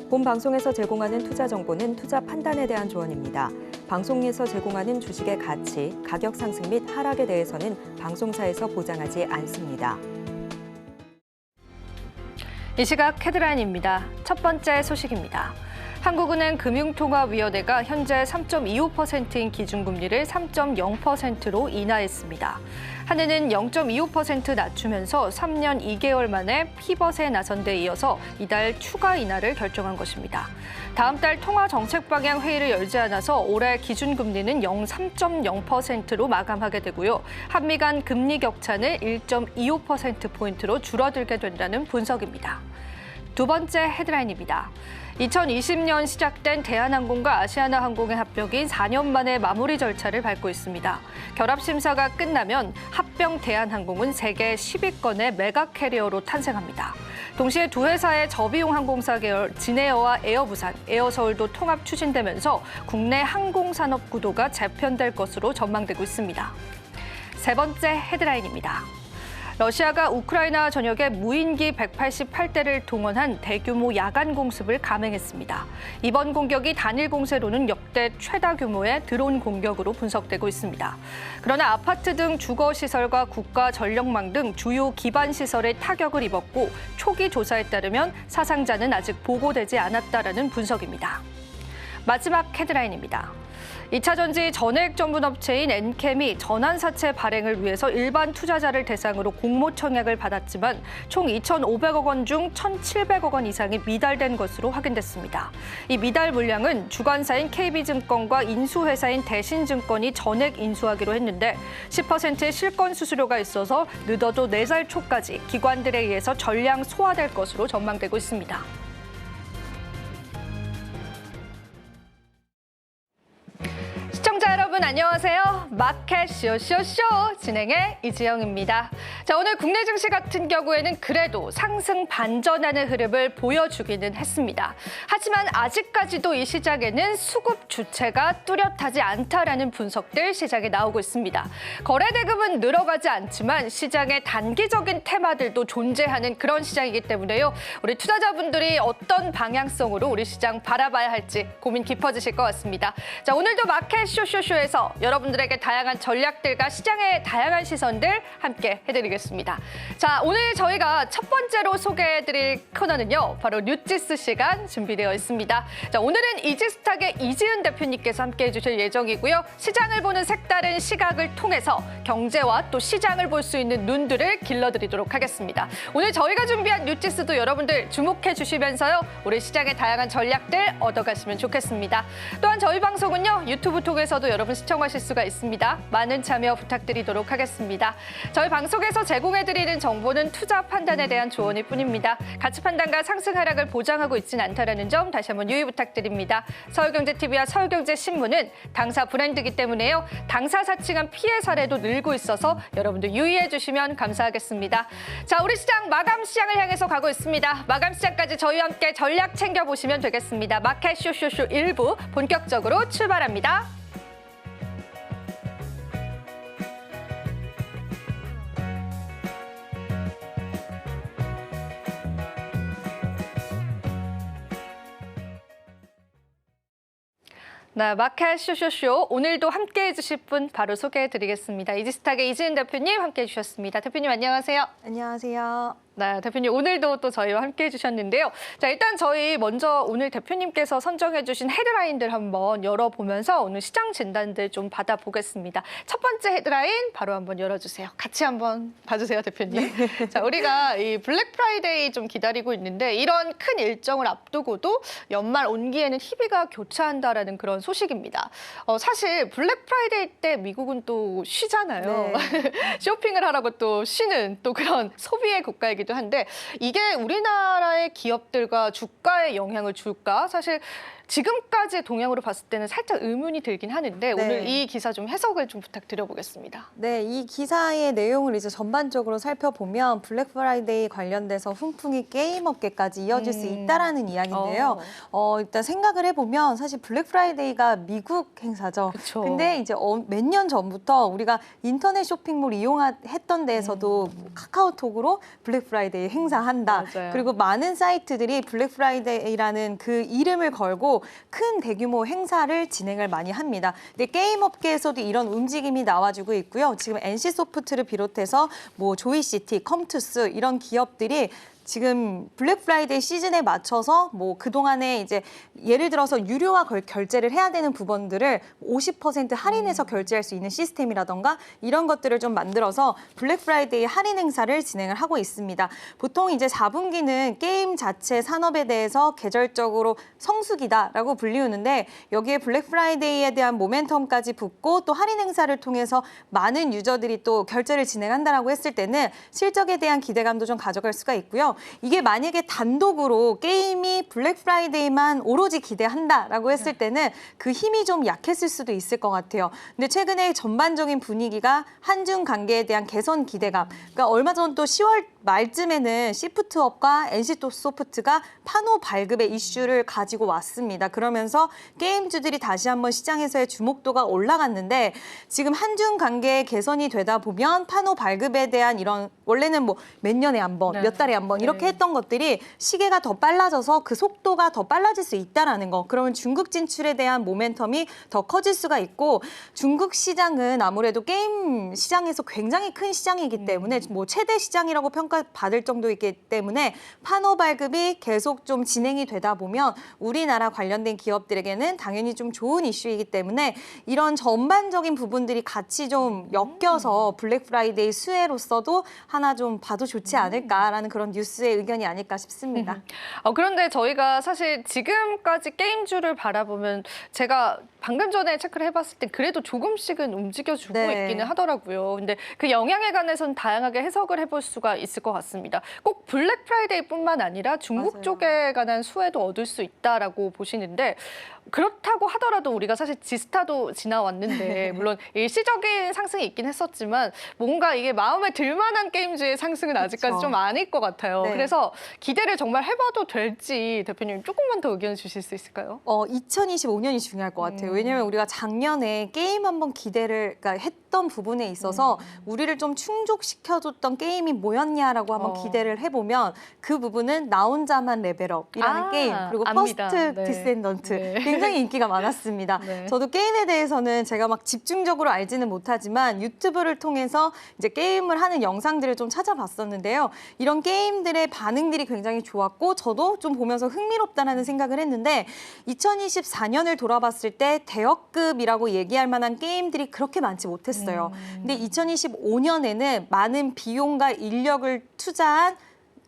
본 방송에서 제공하는 투자 정보는 투자 판단에 대한 조언입니다. 방송에서 제공하는 주식의 가치, 가격 상승 및 하락에 대해서는 방송사에서 보장하지 않습니다. 이 시각 헤드라인입니다. 첫 번째 소식입니다. 한국은행 금융통화위원회가 현재 3.25%인 기준금리를 3.0%로 인하했습니다. 한은은 0.25% 낮추면서 3년 2개월 만에 피벗에 나선 데 이어서 이달 추가 인하를 결정한 것입니다. 다음 달 통화정책방향 회의를 열지 않아서 올해 기준금리는 3.0%로 마감하게 되고요. 한미 간 금리 격차는 1.25%포인트로 줄어들게 된다는 분석입니다. 두 번째 헤드라인입니다. 2020년 시작된 대한항공과 아시아나항공의 합병이 4년 만에 마무리 절차를 밟고 있습니다. 결합 심사가 끝나면 합병 대한항공은 세계 10위권의 메가 캐리어로 탄생합니다. 동시에 두 회사의 저비용 항공사 계열 진에어와 에어부산, 에어서울도 통합 추진되면서 국내 항공산업 구도가 재편될 것으로 전망되고 있습니다. 세 번째 헤드라인입니다. 러시아가 우크라이나 전역에 무인기 188대를 동원한 대규모 야간 공습을 감행했습니다. 이번 공격이 단일 공세로는 역대 최다 규모의 드론 공격으로 분석되고 있습니다. 그러나 아파트 등 주거시설과 국가 전력망 등 주요 기반 시설에 타격을 입었고 초기 조사에 따르면 사상자는 아직 보고되지 않았다라는 분석입니다. 마지막 헤드라인입니다. 2차 전지 전해액 전문 업체인 엔캠이 전환사채 발행을 위해서 일반 투자자를 대상으로 공모 청약을 받았지만 총 2,500억 원 중 1,700억 원 이상이 미달된 것으로 확인됐습니다. 이 미달 물량은 주관사인 KB증권과 인수회사인 대신증권이 전액 인수하기로 했는데 10%의 실권 수수료가 있어서 늦어도 4달 초까지 기관들에 의해서 전량 소화될 것으로 전망되고 있습니다. 시청자 여러분 안녕하세요. 마켓 쇼쇼쇼 진행의 이지영입니다. 자, 오늘 국내 증시 같은 경우에는 그래도 상승 반전하는 흐름을 보여주기는 했습니다. 하지만 아직까지도 이 시장에는 수급 주체가 뚜렷하지 않다라는 분석들 시장에 나오고 있습니다. 거래 대금은 늘어가지 않지만 시장에 단기적인 테마들도 존재하는 그런 시장이기 때문에요. 우리 투자자분들이 어떤 방향성으로 우리 시장 바라봐야 할지 고민 깊어지실 것 같습니다. 자, 오늘도 마켓 쇼쇼쇼에서 여러분들에게 다양한 전략들과 시장의 다양한 시선들 함께 해드리겠습니다. 자, 오늘 저희가 첫 번째로 소개해드릴 코너는요, 바로 뉴지스 시간 준비되어 있습니다. 자, 오늘은 이지스탁의 이지은 대표님께서 함께 해주실 예정이고요. 시장을 보는 색다른 시각을 통해서 경제와 또 시장을 볼 수 있는 눈들을 길러드리도록 하겠습니다. 오늘 저희가 준비한 뉴지스도 여러분들 주목해 주시면서요, 우리 시장의 다양한 전략들 얻어가시면 좋겠습니다. 또한 저희 방송은요, 유튜브 통해서도 여러분 시청하실 수가 있습니다. 많은 참여 부탁드리도록 하겠습니다. 저희 방송에서 제공해드리는 정보는 투자 판단에 대한 조언일 뿐입니다. 가치 판단과 상승 하락을 보장하고 있지는 않다는 점 다시 한번 유의 부탁드립니다. 서울경제TV와 서울경제신문은 당사 브랜드이기 때문에요. 당사 사칭한 피해 사례도 늘고 있어서 여러분들 유의해 주시면 감사하겠습니다. 자, 우리 시장 마감 시장을 향해서 가고 있습니다. 마감 시장까지 저희와 함께 전략 챙겨보시면 되겠습니다. 마켓 쇼쇼쇼 1부 본격적으로 출발합니다. 네, 마켓 쇼쇼쇼 오늘도 함께해 주실 분 바로 소개해드리겠습니다. 이지스탁의 이지은 대표님 함께해 주셨습니다. 대표님 안녕하세요. 안녕하세요. 네, 대표님 오늘도 또 저희와 함께해 주셨는데요. 자, 일단 저희 먼저 오늘 대표님께서 선정해 주신 헤드라인들 한번 열어보면서 오늘 시장 진단들 좀 받아보겠습니다. 첫 번째 헤드라인 바로 한번 열어주세요. 같이 한번 봐주세요, 대표님. 네. 자, 우리가 이 블랙 프라이데이 좀 기다리고 있는데 이런 큰 일정을 앞두고도 연말 온기에는 희비가 교차한다라는 그런 소식입니다. 사실 블랙 프라이데이 때 미국은 또 쉬잖아요. 네. 쇼핑을 하라고 또 쉬는 또 그런 소비의 국가이기도 한데 이게 우리나라의 기업들과 주가에 영향을 줄까? 사실 지금까지 동향으로 봤을 때는 살짝 의문이 들긴 하는데 네. 오늘 이 기사 좀 해석을 좀 부탁드려보겠습니다. 네, 이 기사의 내용을 이제 전반적으로 살펴보면 블랙 프라이데이 관련돼서 훈풍이 게임 업계까지 이어질 수 있다라는 이야기인데요. 일단 생각을 해보면 사실 블랙 프라이데이가 미국 행사죠. 그쵸. 근데 이제 몇 년 전부터 우리가 인터넷 쇼핑몰 이용했던 데에서도 카카오톡으로 블랙 프라이데이 프라이데이 행사한다. 맞아요. 그리고 많은 사이트들이 블랙 프라이데이라는 그 이름을 걸고 큰 대규모 행사를 진행을 많이 합니다. 근데 게임 업계에서도 이런 움직임이 나와주고 있고요. 지금 NC소프트를 비롯해서 뭐 조이시티, 컴투스 이런 기업들이 지금 블랙 프라이데이 시즌에 맞춰서 뭐 그동안에 이제 예를 들어서 유료화 결제를 해야 되는 부분들을 50% 할인해서 결제할 수 있는 시스템이라던가 이런 것들을 좀 만들어서 블랙 프라이데이 할인 행사를 진행을 하고 있습니다. 보통 이제 4분기는 게임 자체 산업에 대해서 계절적으로 성수기다라고 불리우는데 여기에 블랙 프라이데이에 대한 모멘텀까지 붙고 또 할인 행사를 통해서 많은 유저들이 또 결제를 진행한다라고 했을 때는 실적에 대한 기대감도 좀 가져갈 수가 있고요. 이게 만약에 단독으로 게임이 블랙 프라이데이만 오로지 기대한다라고 했을 때는 그 힘이 좀 약했을 수도 있을 것 같아요. 근데 최근에 전반적인 분위기가 한중 관계에 대한 개선 기대감. 그러니까 얼마 전 또 10월 말쯤에는 시프트업과 NC소프트가 판호 발급의 이슈를 가지고 왔습니다. 그러면서 게임주들이 다시 한번 시장에서의 주목도가 올라갔는데 지금 한중 관계 개선이 되다 보면 판호 발급에 대한 이런 원래는 뭐 몇 년에 한 번, 몇 달에 한 번 이렇게 했던 것들이 시계가 더 빨라져서 그 속도가 더 빨라질 수 있다라는 거. 그러면 중국 진출에 대한 모멘텀이 더 커질 수가 있고 중국 시장은 아무래도 게임 시장에서 굉장히 큰 시장이기 때문에 뭐 최대 시장이라고 평가받을 정도이기 때문에 판호 발급이 계속 좀 진행이 되다 보면 우리나라 관련된 기업들에게는 당연히 좀 좋은 이슈이기 때문에 이런 전반적인 부분들이 같이 좀 엮여서 블랙 프라이데이 수혜로서도 하나 좀 봐도 좋지 않을까라는 그런 뉴스의 의견이 아닐까 싶습니다. 그런데 저희가 사실 지금까지 게임주를 바라보면 제가 방금 전에 체크를 해봤을 때 그래도 조금씩은 움직여주고 네. 있기는 하더라고요. 근데 그 영향에 관해서는 다양하게 해석을 해볼 수가 있을 것 같습니다. 꼭 블랙 프라이데이뿐만 아니라 중국 맞아요. 쪽에 관한 수혜도 얻을 수 있다라고 보시는데 그렇다고 하더라도 우리가 사실 지스타도 지나왔는데 물론 일시적인 상승이 있긴 했었지만 뭔가 이게 마음에 들만한 게임주의 상승은 아직까지 그쵸. 좀 아닐 것 같아요. 네. 그래서 기대를 정말 해봐도 될지 대표님 조금만 더 의견 주실 수 있을까요? 2025년이 중요할 것 같아요. 왜냐하면 우리가 작년에 게임 한번 기대를 그러니까 했던 부분에 있어서 우리를 좀 충족시켜줬던 게임이 뭐였냐라고 한번 기대를 해보면 그 부분은 나 혼자만 레벨업이라는 게임 그리고 압니다. 퍼스트 네. 디센던트 네. 굉장히 인기가 많았습니다. 네. 저도 게임에 대해서는 제가 막 집중적으로 알지는 못하지만 유튜브를 통해서 이제 게임을 하는 영상들을 좀 찾아봤었는데요. 이런 게임들의 반응들이 굉장히 좋았고 저도 좀 보면서 흥미롭다라는 생각을 했는데 2024년을 돌아봤을 때 대역급이라고 얘기할 만한 게임들이 그렇게 많지 못했어요. 근데 2025년에는 많은 비용과 인력을 투자한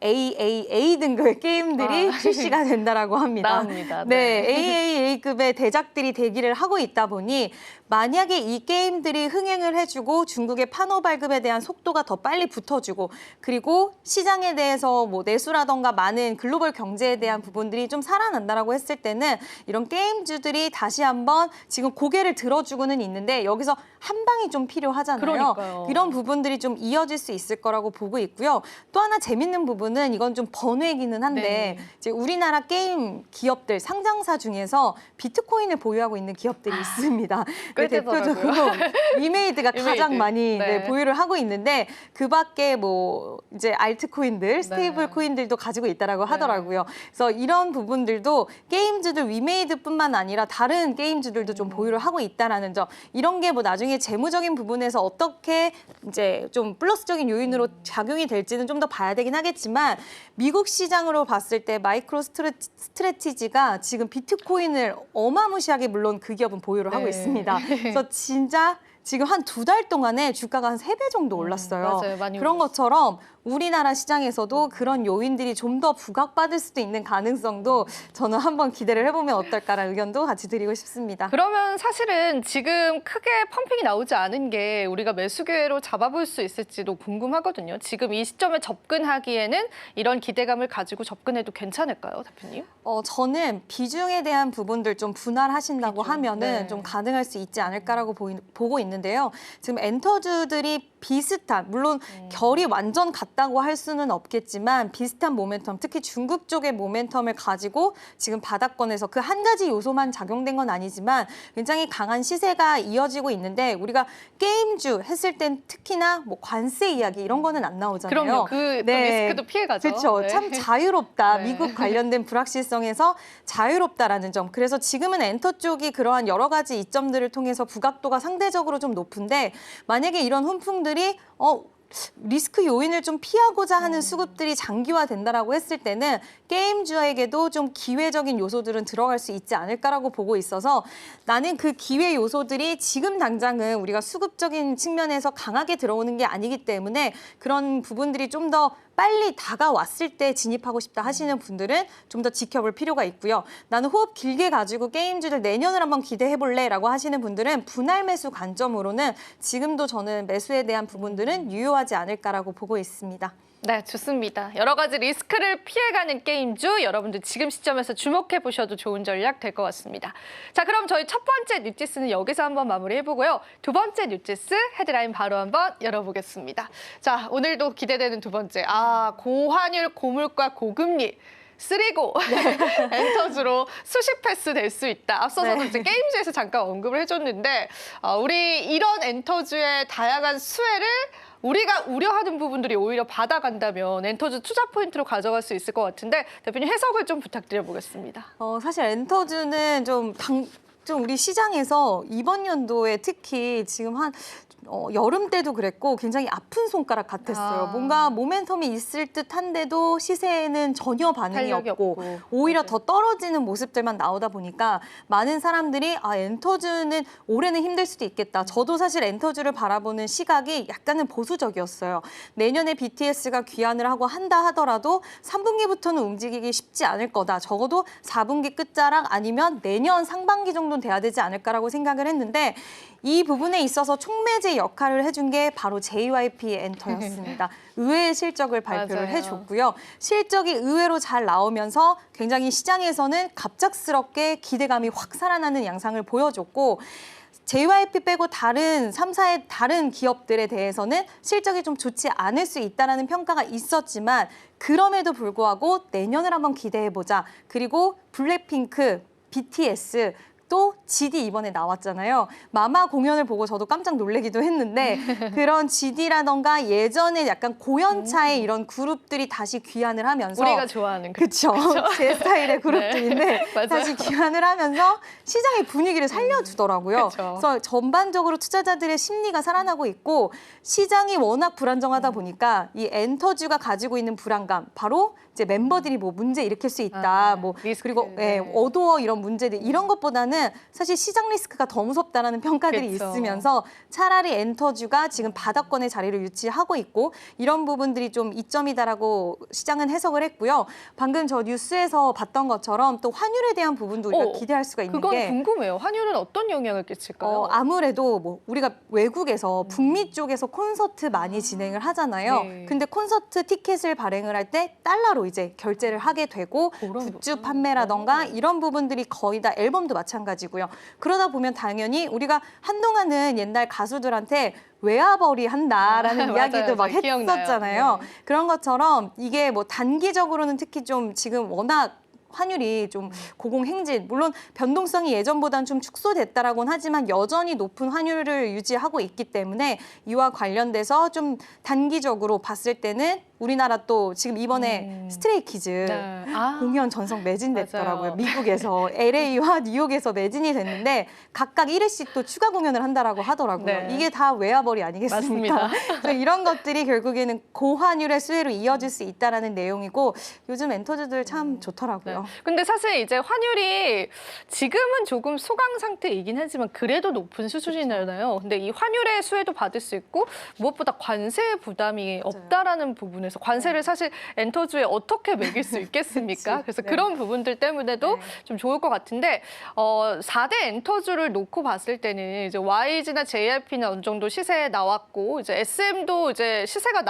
AAA 등급의 게임들이 출시가 된다라고 합니다. 나옵니다. 네, AAA급의 대작들이 대기를 하고 있다 보니 만약에 이 게임들이 흥행을 해주고 중국의 판호 발급에 대한 속도가 더 빨리 붙어주고 그리고 시장에 대해서 뭐 내수라던가 많은 글로벌 경제에 대한 부분들이 좀 살아난다라고 했을 때는 이런 게임주들이 다시 한번 지금 고개를 들어주고는 있는데 여기서 한 방이 좀 필요하잖아요. 그러니까요. 이런 부분들이 좀 이어질 수 있을 거라고 보고 있고요. 또 하나 재밌는 부분은 이건 좀 번외기는 한데 네. 이제 우리나라 게임 기업들 상장사 중에서 비트코인을 보유하고 있는 기업들이 있습니다. 꽤 대표적으로 위메이드가 가장 많이 네. 보유를 하고 있는데 그 밖에 뭐 이제 알트코인들, 스테이블 코인들도 가지고 있다라고 하더라고요. 그래서 이런 부분들도 게임주들 위메이드뿐만 아니라 다른 게임주들도 좀 보유를 하고 있다라는 점. 이런 게 뭐 나중에 재무적인 부분에서 어떻게 이제 좀 플러스적인 요인으로 작용이 될지는 좀 더 봐야 되긴 하겠지만 미국 시장으로 봤을 때 마이크로 스트래티지가 지금 비트코인을 어마무시하게 물론 그 기업은 보유를 하고 있습니다. 그래서 진짜 지금 한 2달 동안에 주가가 한 3배 정도 올랐어요. 맞아요. 많이 그런 올랐어요. 것처럼 우리나라 시장에서도 그런 요인들이 좀 더 부각받을 수도 있는 가능성도 저는 한번 기대를 해보면 어떨까라는 의견도 같이 드리고 싶습니다. 그러면 사실은 지금 크게 펌핑이 나오지 않은 게 우리가 매수 기회로 잡아볼 수 있을지도 궁금하거든요. 지금 이 시점에 접근하기에는 이런 기대감을 가지고 접근해도 괜찮을까요, 대표님? 저는 비중에 대한 부분들 좀 분할하신다고 하면은 네. 좀 가능할 수 있지 않을까라고 보고 있는데요. 지금 엔터주들이 비슷한, 물론 결이 완전 같다고 할 수는 없겠지만 비슷한 모멘텀, 특히 중국 쪽의 모멘텀을 가지고 지금 바닥권에서 그 한 가지 요소만 작용된 건 아니지만 굉장히 강한 시세가 이어지고 있는데, 우리가 게임주 했을 땐 특히나 뭐 관세 이야기 이런 거는 안 나오잖아요. 그럼요. 그 리스크도 피해가죠. 그렇죠. 네. 참 자유롭다. 네. 미국 관련된 불확실성에서 자유롭다라는 점. 그래서 지금은 엔터 쪽이 그러한 여러 가지 이점들을 통해서 부각도가 상대적으로 좀 높은데, 만약에 이런 훈풍들이 리스크 요인을 좀 피하고자 하는 수급들이 장기화된다라고 했을 때는 게임주에게도 좀 기회적인 요소들은 들어갈 수 있지 않을까라고 보고 있어서, 나는 그 기회 요소들이 지금 당장은 우리가 수급적인 측면에서 강하게 들어오는 게 아니기 때문에 그런 부분들이 좀 더 빨리 다가왔을 때 진입하고 싶다 하시는 분들은 좀 더 지켜볼 필요가 있고요. 나는 호흡 길게 가지고 게임주들 내년을 한번 기대해볼래라고 하시는 분들은 분할 매수 관점으로는 지금도 저는 매수에 대한 부분들은 유효하지 않을까라고 보고 있습니다. 네, 좋습니다. 여러 가지 리스크를 피해가는 게임주, 여러분들 지금 시점에서 주목해 보셔도 좋은 전략 될 것 같습니다. 자, 그럼 저희 첫 번째 뉴지스는 여기서 한번 마무리해보고요. 두 번째 뉴지스 헤드라인 바로 한번 열어보겠습니다. 자, 오늘도 기대되는 두 번째. 고환율, 고물가, 고금리. 쓰리고 엔터주로 수십 패스 될 수 있다. 앞서서도 이제 게임주에서 잠깐 언급을 해줬는데, 우리 이런 엔터주의 다양한 수혜를 우리가 우려하는 부분들이 오히려 받아간다면 엔터주 투자 포인트로 가져갈 수 있을 것 같은데, 대표님 해석을 좀 부탁드려보겠습니다. 사실 엔터주는 좀 우리 시장에서 이번 연도에 특히 지금 여름 때도 그랬고 굉장히 아픈 손가락 같았어요. 뭔가 모멘텀이 있을 듯한데도 시세에는 전혀 반응이 없고 오히려 더 떨어지는 모습들만 나오다 보니까 많은 사람들이 엔터주는 올해는 힘들 수도 있겠다. 저도 사실 엔터주를 바라보는 시각이 약간은 보수적이었어요. 내년에 BTS가 귀환을 하고 한다 하더라도 3분기부터는 움직이기 쉽지 않을 거다. 적어도 4분기 끝자락 아니면 내년 상반기 정도는 돼야 되지 않을까라고 생각을 했는데, 이 부분에 있어서 촉매제 역할을 해준 게 바로 JYP 엔터였습니다. 의외의 실적을 발표를 맞아요. 해줬고요. 실적이 의외로 잘 나오면서 굉장히 시장에서는 갑작스럽게 기대감이 확 살아나는 양상을 보여줬고, JYP 빼고 다른 3사의 다른 기업들에 대해서는 실적이 좀 좋지 않을 수 있다는 평가가 있었지만, 그럼에도 불구하고 내년을 한번 기대해보자. 그리고 블랙핑크, BTS, 또 GD 이번에 나왔잖아요. 마마 공연을 보고 저도 깜짝 놀래기도 했는데 그런 GD라던가 예전에 약간 고연차의 이런 그룹들이 다시 귀환을 하면서, 우리가 좋아하는 그렇죠. 제 스타일의 그룹들인데 맞아요. 다시 귀환을 하면서 시장의 분위기를 살려주더라고요. 그래서 전반적으로 투자자들의 심리가 살아나고 있고, 시장이 워낙 불안정하다 보니까 이 엔터주가 가지고 있는 불안감, 바로 이제 멤버들이 뭐 문제 일으킬 수 있다, 리스크. 그리고 어두워 이런 문제들, 이런 것보다는 사실 시장 리스크가 더 무섭다라는 평가들이 있으면서 차라리 엔터주가 지금 바닥권의 자리를 유지하고 있고, 이런 부분들이 좀 이점이다라고 시장은 해석을 했고요. 방금 저 뉴스에서 봤던 것처럼 또 환율에 대한 부분도 우리가 기대할 수가 있는 그건 게, 궁금해요. 환율은 어떤 영향을 끼칠까요? 아무래도 뭐 우리가 외국에서 북미 쪽에서 콘서트 많이 진행을 하잖아요. 네. 근데 콘서트 티켓을 발행을 할 때 달러로 이제 결제를 하게 되고, 굿즈 판매라던가 이런 부분들이 거의 다 앨범도 마찬가지고요. 그러다 보면 당연히 우리가 한동안은 옛날 가수들한테 외화벌이 한다라는 이야기도 막 했었잖아요. 네. 그런 것처럼 이게 뭐 단기적으로는 특히 좀 지금 워낙 환율이 좀 고공행진, 물론 변동성이 예전보다는 좀 축소됐다라고는 하지만 여전히 높은 환율을 유지하고 있기 때문에 이와 관련돼서 좀 단기적으로 봤을 때는 우리나라 또 지금 이번에 스트레이키즈 공연 전석 매진됐더라고요. 맞아요. 미국에서 LA와 뉴욕에서 매진이 됐는데 각각 1회씩 또 추가 공연을 한다라고 하더라고요. 네. 이게 다 외화벌이 아니겠습니까? 맞습니다. 그래서 이런 것들이 결국에는 고환율의 수혜로 이어질 수 있다라는 내용이고, 요즘 엔터주들 참 좋더라고요. 근데 사실 이제 환율이 지금은 조금 소강 상태이긴 하지만 그래도 높은 수준이잖아요. 근데 이 환율의 수혜도 받을 수 있고, 무엇보다 관세 부담이 없다라는 부분에서 관세를 사실 엔터주에 어떻게 매길 수 있겠습니까? 그래서 그런 부분들 때문에도 좀 좋을 것 같은데, 4대 엔터주를 놓고 봤을 때는 이제 YG나 JYP는 어느 정도 시세에 나왔고, 이제 SM도 이제 시세가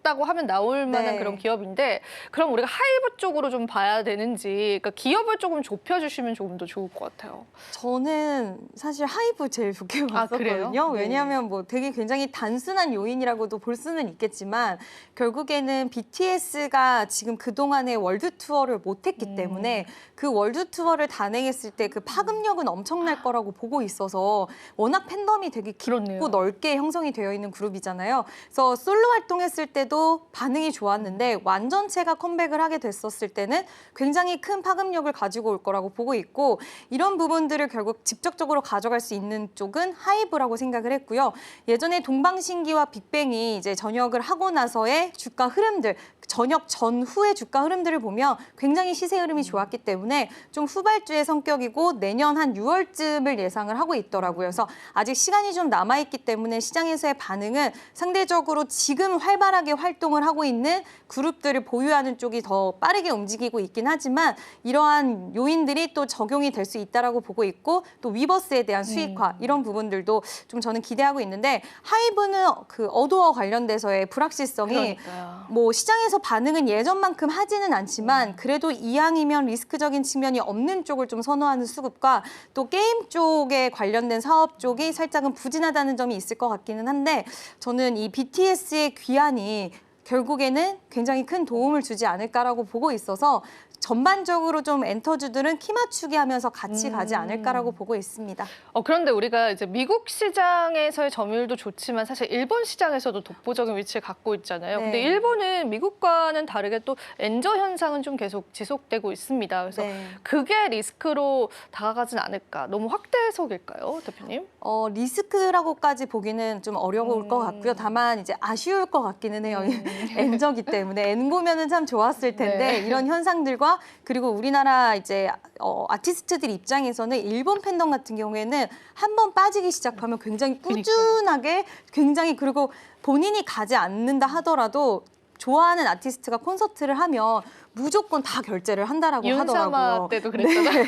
나왔다고 하면 나올 만한 네. 그런 기업인데 그럼 우리가 하이브 쪽으로 좀 봐야 되는지 그러니까 기업을 조금 좁혀주시면 조금 더 좋을 것 같아요. 저는 사실 하이브 제일 좋게 아, 그래요? 봤었거든요. 네. 왜냐하면 뭐 되게 굉장히 단순한 요인이라고도 볼 수는 있겠지만 결국에는 BTS가 지금 그동안의 월드 투어를 못했기 때문에 그 월드 투어를 단행했을 때 그 파급력은 엄청날 거라고 보고 있어서 워낙 팬덤이 되게 깊고 그렇네요. 넓게 형성이 되어 있는 그룹이잖아요. 그래서 솔로 활동했을 때도 반응이 좋았는데 완전체가 컴백을 하게 됐었을 때는 굉장히 큰 파급력을 가지고 올 거라고 보고 있고 이런 부분들을 결국 직접적으로 가져갈 수 있는 쪽은 하이브라고 생각을 했고요. 예전에 동방신기와 빅뱅이 이제 전역을 하고 나서의 주가 흐름들, 전역 전후의 주가 흐름들을 보면 굉장히 시세 흐름이 좋았기 때문에 좀 후발주의 성격이고 내년 한 6월쯤을 예상을 하고 있더라고요. 그래서 아직 시간이 좀 남아있기 때문에 시장에서의 반응은 상대적으로 지금 활발하게 활동을 하고 있는 그룹들을 보유하는 쪽이 더 빠르게 움직이고 있긴 하지만 이러한 요인들이 또 적용이 될 수 있다라고 보고 있고 또 위버스에 대한 수익화 이런 부분들도 좀 저는 기대하고 있는데 하이브는 그 어도어 관련돼서의 불확실성이 그러니까요. 뭐 시장에서 반응은 예전만큼 하지는 않지만 그래도 이왕이면 리스크적인 측면이 없는 쪽을 좀 선호하는 수급과 또 게임 쪽에 관련된 사업 쪽이 살짝은 부진하다는 점이 있을 것 같기는 한데 저는 이 BTS의 귀환이 결국에는 굉장히 큰 도움을 주지 않을까라고 보고 있어서 전반적으로 좀 엔터주들은 키 맞추기 하면서 같이 가지 않을까라고 보고 있습니다. 그런데 우리가 이제 미국 시장에서의 점유율도 좋지만 사실 일본 시장에서도 독보적인 위치를 갖고 있잖아요. 네. 근데 일본은 미국과는 다르게 또 엔저 현상은 좀 계속 지속되고 있습니다. 그래서 네. 그게 리스크로 다가가진 않을까. 너무 확대 해석일까요, 대표님? 리스크라고까지 보기는 좀 어려울 것 같고요. 다만 이제 아쉬울 것 같기는 해요. N저기 때문에 N 보면은 참 좋았을 텐데 네. 이런 현상들과 그리고 우리나라 이제 아티스트들 입장에서는 일본 팬덤 같은 경우에는 한 번 빠지기 시작하면 굉장히 꾸준하게 굉장히 그리고 본인이 가지 않는다 하더라도 좋아하는 아티스트가 콘서트를 하면 무조건 다 결제를 한다라고 윤사마 하더라고요. 때도 그랬잖아요.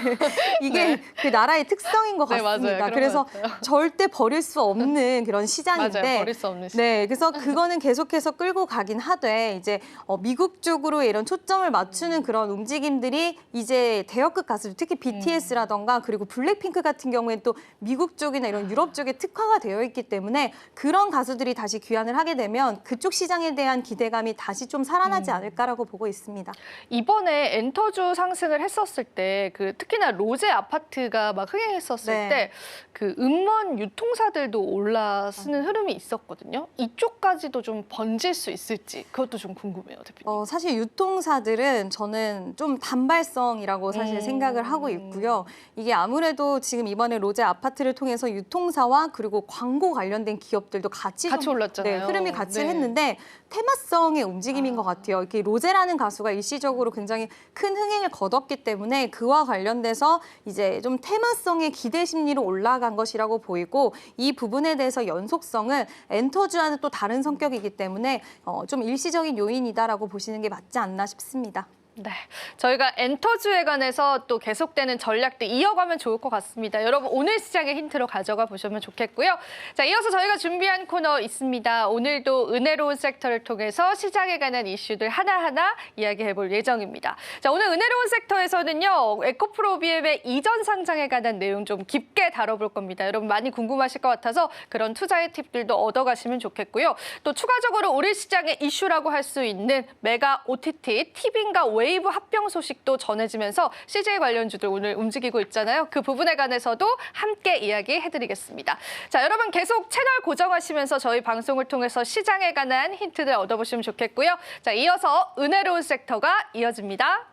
이게 네. 그 나라의 특성인 것 네, 맞아요. 같습니다. 그런 그래서 것 같아요. 절대 버릴 수 없는 그런 시장인데, 맞아요. 버릴 수 없는 시장. 네, 그래서 그거는 계속해서 끌고 가긴 하되 이제 미국 쪽으로 이런 초점을 맞추는 그런 움직임들이 이제 대역급 가수들, 특히 BTS라던가 그리고 블랙핑크 같은 경우에는 또 미국 쪽이나 이런 유럽 쪽에 특화가 되어 있기 때문에 그런 가수들이 다시 귀환을 하게 되면 그쪽 시장에 대한 기대감이 다시 좀 살아나지 않을까라고 보고 있습니다. 이번에 엔터주 상승을 했었을 때 그 특히나 로제 아파트가 막 흥행했었을 네. 때 그 음원 유통사들도 올라서는 흐름이 있었거든요. 이쪽까지도 좀 번질 수 있을지 그것도 좀 궁금해요, 대표님. 사실 유통사들은 저는 좀 단발성이라고 사실 생각을 하고 있고요. 이게 아무래도 지금 이번에 로제 아파트를 통해서 유통사와 그리고 광고 관련된 기업들도 같이 좀, 올랐잖아요. 네, 흐름이 같이 네. 했는데 테마성의 움직임인 것 같아요. 이렇게 로제라는 가수가 일시적으로 굉장히 큰 흥행을 거뒀기 때문에 그와 관련돼서 이제 좀 테마성의 기대 심리로 올라간 것이라고 보이고 이 부분에 대해서 연속성은 엔터주와는 또 다른 성격이기 때문에 좀 일시적인 요인이다라고 보시는 게 맞지 않나 싶습니다. 네, 저희가 엔터주에 관해서 또 계속되는 전략들 이어가면 좋을 것 같습니다. 여러분 오늘 시장의 힌트로 가져가 보시면 좋겠고요. 자, 이어서 저희가 준비한 코너 있습니다. 오늘도 은혜로운 섹터를 통해서 시장에 관한 이슈들 하나하나 이야기해 볼 예정입니다. 자, 오늘 은혜로운 섹터에서는요. 에코프로비엠의 이전 상장에 관한 내용 좀 깊게 다뤄볼 겁니다. 여러분 많이 궁금하실 것 같아서 그런 투자의 팁들도 얻어가시면 좋겠고요. 또 추가적으로 우리 시장의 이슈라고 할 수 있는 메가 OTT, 티빙과 웨이브 합병 소식도 전해지면서 CJ 관련주들 오늘 움직이고 있잖아요. 그 부분에 관해서도 함께 이야기해드리겠습니다. 자, 여러분 계속 채널 고정하시면서 저희 방송을 통해서 시장에 관한 힌트들 얻어보시면 좋겠고요. 자, 이어서 은혜로운 섹터가 이어집니다.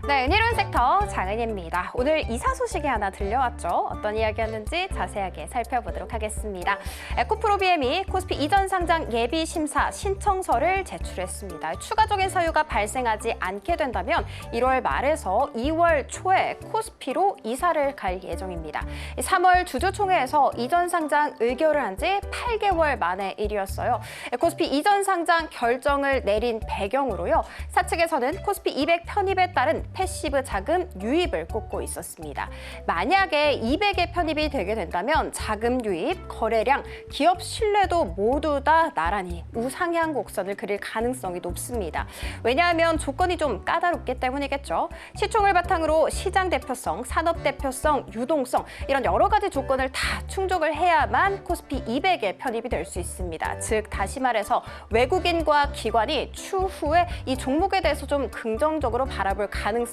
네, 은희로운 섹터 장은희입니다. 오늘 이사 소식이 하나 들려왔죠. 어떤 이야기였는지 자세하게 살펴보도록 하겠습니다. 에코프로비엠이 코스피 이전 상장 예비 심사 신청서를 제출했습니다. 추가적인 사유가 발생하지 않게 된다면 1월 말에서 2월 초에 코스피로 이사를 갈 예정입니다. 3월 주주총회에서 이전 상장 의결을 한 지 8개월 만의 일이었어요. 코스피 이전 상장 결정을 내린 배경으로요. 사측에서는 코스피 200 편입에 따른 패시브 자금 유입을 꼽고 있었습니다. 만약에 200의 편입이 되게 된다면 자금 유입, 거래량, 기업 신뢰도 모두 다 나란히 우상향 곡선을 그릴 가능성이 높습니다. 왜냐하면 조건이 좀 까다롭기 때문이겠죠. 시총을 바탕으로 시장 대표성, 산업 대표성, 유동성 이런 여러 가지 조건을 다 충족을 해야만 코스피 200에 편입이 될 수 있습니다. 즉 다시 말해서 외국인과 기관이 추후에 이 종목에 대해서 좀 긍정적으로 바라볼 가능성이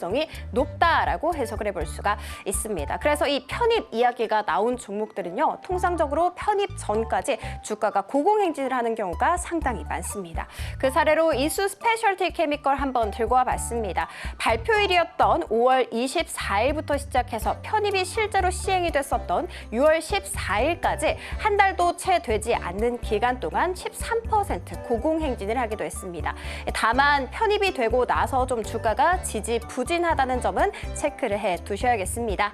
높다라고 해석을 해볼 수가 있습니다. 그래서 이 편입 이야기가 나온 종목들은요. 통상적으로 편입 전까지 주가가 고공행진을 하는 경우가 상당히 많습니다. 그 사례로 이수 스페셜티 케미컬 한번 들고 와봤습니다. 발표일이었던 5월 24일부터 시작해서 편입이 실제로 시행이 됐었던 6월 14일까지 한 달도 채 되지 않는 기간 동안 13% 고공행진을 하기도 했습니다. 다만 편입이 되고 나서 좀 주가가 지지부진하다는 점은 체크를 해 두셔야겠습니다.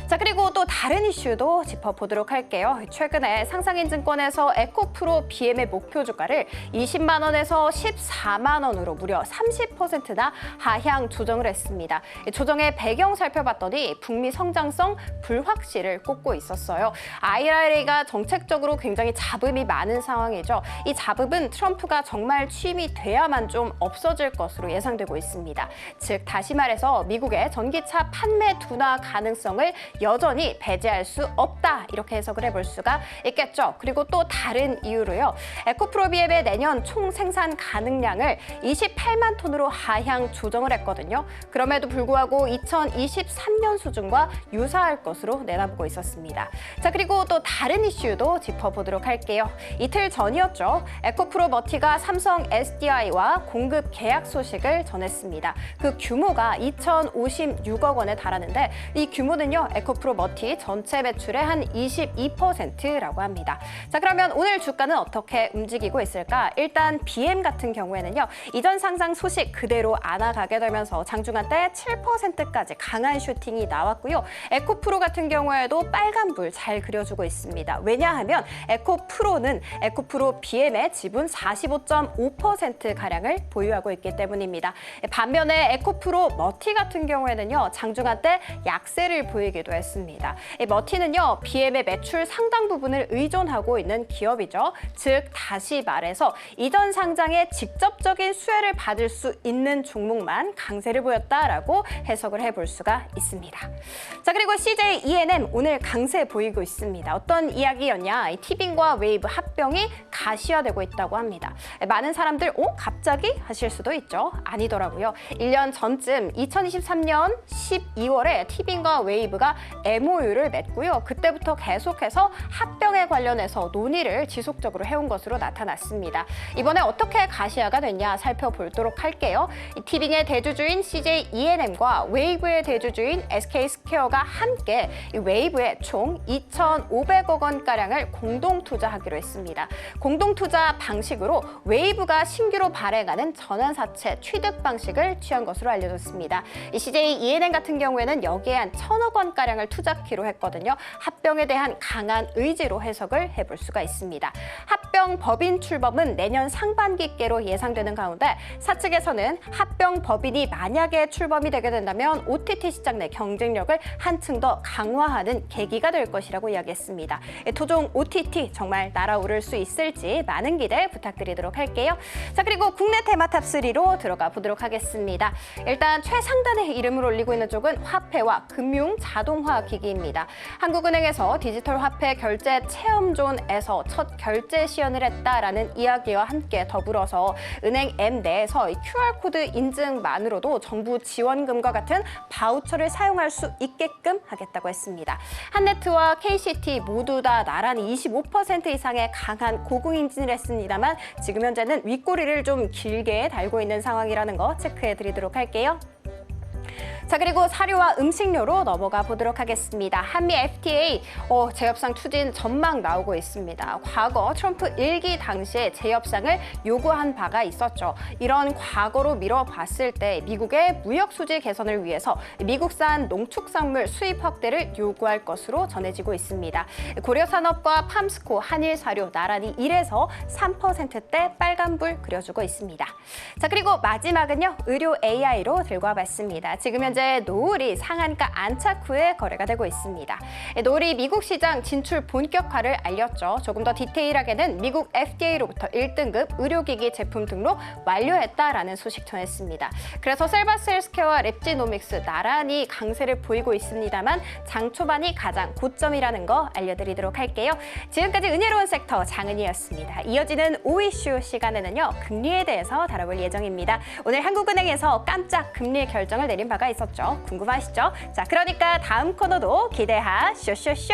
자, 그리고 또 다른 이슈도 짚어보도록 할게요. 최근에 상상인증권에서 에코프로 BM의 목표 주가를 20만 원에서 14만 원으로 무려 30%나 하향 조정을 했습니다. 조정의 배경 살펴봤더니 북미 성장성 불확실을 꼽고 있었어요. IRA가 정책적으로 굉장히 잡음이 많은 상황이죠. 이 잡음은 트럼프가 정말 취임이 돼야만 좀 없어질 것으로 예상되고 있습니다. 즉 다시 말해서 미국의 전기차 판매 둔화 가능성을 여전히 배제할 수 없다 이렇게 해석을 해볼 수가 있겠죠. 그리고 또 다른 이유로요. 에코프로비엠의 내년 총 생산 가능량을 28만 톤으로 하향 조정을 했거든요. 그럼에도 불구하고 2023년 수준과 유사할 것으로 내다보고 있었습니다. 자, 그리고 또 다른 이슈도 짚어보도록 할게요. 이틀 전이었죠. 에코프로 머티가 삼성 SDI와 공급 계약 소식을 전했습니다. 그 규모가 2,056억 원에 달하는데 이 규모는요. 에코프로 머티 전체 매출의 한 22%라고 합니다. 자, 그러면 오늘 주가는 어떻게 움직이고 있을까? 일단 BM 같은 경우에는요. 이전 상장 소식 그대로 안아가게 되면서 장중한 때 7%까지 강한 슈팅이 나왔고요. 에코프로 같은 경우에도 빨간불 잘 그려주고 있습니다. 왜냐하면 에코프로는 에코프로 BM의 지분 45.5%가량을 보유하고 있기 때문입니다. 반면에 에코프로 머티 같은 경우에는요. 장중한 때 약세를 보이기도 했습니다. 이 머티는요. BM의 매출 상당 부분을 의존하고 있는 기업이죠. 즉 다시 말해서 이전 상장의 직접적인 수혜를 받을 수 있는 종목만 강세를 보였다라고 해석을 해볼 수가 있습니다. 자, 그리고 CJ ENM 오늘 강세 보이고 있습니다. 어떤 이야기였냐? 이 티빙과 웨이브 합병이 가시화되고 있다고 합니다. 많은 사람들 갑자기 하실 수도 있죠. 아니더라고요. 1년 전쯤 2023년 12월에 티빙과 웨이브가 MOU를 맺고요. 그때부터 계속해서 합병에 관련해서 논의를 지속적으로 해온 것으로 나타났습니다. 이번에 어떻게 가시화가 됐냐 살펴보도록 할게요. 티빙의 대주주인 CJ ENM과 웨이브의 대주주인 SK스퀘어가 함께 이 웨이브에 총 2,500억 원가량을 공동 투자하기로 했습니다. 공동 투자 방식으로 웨이브가 신규로 발행하는 전환사채 취득 방식을 취한 것으로 알려졌습니다. 이 CJ ENM 같은 경우에는 여기에 한 1,000억 원가량을 투자키로 했거든요. 합병에 대한 강한 의지로 해석을 해볼 수가 있습니다. 합병 법인 출범은 내년 상반기께로 예상되는 가운데 사측에서는 합병 법인이 만약에 출범이 되게 된다면 OTT 시장 내 경쟁력을 한층 더 강화하는 계기가 될 것이라고 이야기했습니다. 토종 OTT 정말 날아오를 수 있을지 많은 기대 부탁드리도록 할게요. 자, 그리고 국내 테마탑 3로 들어가 보도록 하겠습니다. 일단 최상단에 이름을 올리고 있는 쪽은 화폐와 금융 자동화 기기입니다. 한국은행에서 디지털 화폐 결제 체험존에서 첫 결제 시연을 했다라는 이야기와 함께 더불어서 은행 앱 내에서 이 QR코드 인증만으로도 정부 지원금과 같은 바우처를 사용할 수 있게끔 하겠다고 했습니다. 한네트와 KCT 모두 다 나란히 25% 이상의 강한 고공행진을 했습니다만 지금 현재는 윗꼬리를 좀 길게 달고 있는 상황이라는 거 체크해 드리도록 할게요. 자, 그리고 사료와 음식료로 넘어가 보도록 하겠습니다. 한미 FTA 재협상 추진 전망 나오고 있습니다. 과거 트럼프 1기 당시에 재협상을 요구한 바가 있었죠. 이런 과거로 미뤄봤을 때 미국의 무역 수지 개선을 위해서 미국산 농축산물 수입 확대를 요구할 것으로 전해지고 있습니다. 고려산업과 팜스코, 한일사료 나란히 1에서 3%대 빨간불 그려주고 있습니다. 자, 그리고 마지막은요, 의료 AI로 들고 와봤습니다. 지금 현재 노을이 상한가 안착 후에 거래가 되고 있습니다. 노을이 미국 시장 진출 본격화를 알렸죠. 조금 더 디테일하게는 미국 FDA로부터 1등급 의료기기 제품 등록 완료했다라는 소식 전했습니다. 그래서 셀바스 헬스케어와 랩지노믹스 나란히 강세를 보이고 있습니다만 장 초반이 가장 고점이라는 거 알려드리도록 할게요. 지금까지 은혜로운 섹터 장은희였습니다. 이어지는 오이슈 시간에는요, 금리에 대해서 다뤄볼 예정입니다. 오늘 한국은행에서 깜짝 금리 결정을 내린 바가 있었죠. 궁금하시죠? 자, 그러니까 다음 코너도 기대하 쇼쇼쇼.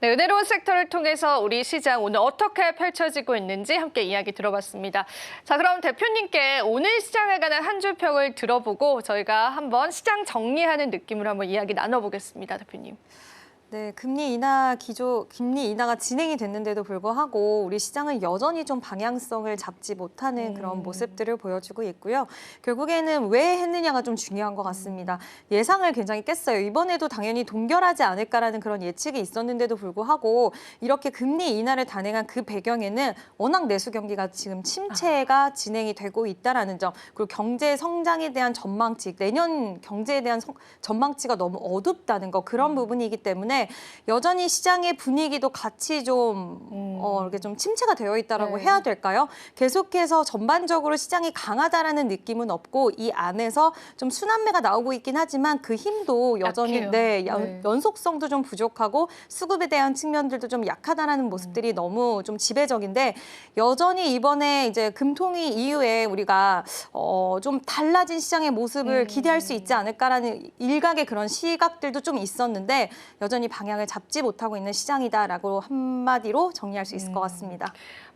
네, 은혜로운 섹터를 통해서 우리 시장 오늘 어떻게 펼쳐지고 있는지 함께 이야기 들어봤습니다. 자, 그럼 대표님께 오늘 시장에 관한 한 줄 평을 들어보고 저희가 한번 시장 정리하는 느낌으로 한번 이야기 나눠보겠습니다, 대표님. 네, 금리 인하가 진행이 됐는데도 불구하고 우리 시장은 여전히 좀 방향성을 잡지 못하는 그런 모습들을 보여주고 있고요. 결국에는 왜 했느냐가 좀 중요한 것 같습니다. 예상을 굉장히 깼어요. 이번에도 당연히 동결하지 않을까라는 그런 예측이 있었는데도 불구하고 이렇게 금리 인하를 단행한 그 배경에는 워낙 내수 경기가 지금 침체가 진행이 되고 있다라는 점, 그리고 경제 성장에 대한 전망치, 내년 경제에 대한 전망치가 너무 어둡다는 거, 그런 부분이기 때문에 여전히 시장의 분위기도 같이 좀 이렇게 좀 침체가 되어 있다라고 네. 해야 될까요? 계속해서 전반적으로 시장이 강하다라는 느낌은 없고 이 안에서 좀 순환매가 나오고 있긴 하지만 그 힘도 여전히 약해요. 연속성도 좀 부족하고 수급에 대한 측면들도 좀 약하다라는 모습들이 너무 좀 지배적인데 여전히 이번에 이제 금통위 이후에 우리가 좀 달라진 시장의 모습을 기대할 수 있지 않을까라는 일각의 그런 시각들도 좀 있었는데 여전히 방향을 잡지 못하고 있는 시장이다라고 한마디로 정리할 수 있을 것 같습니다.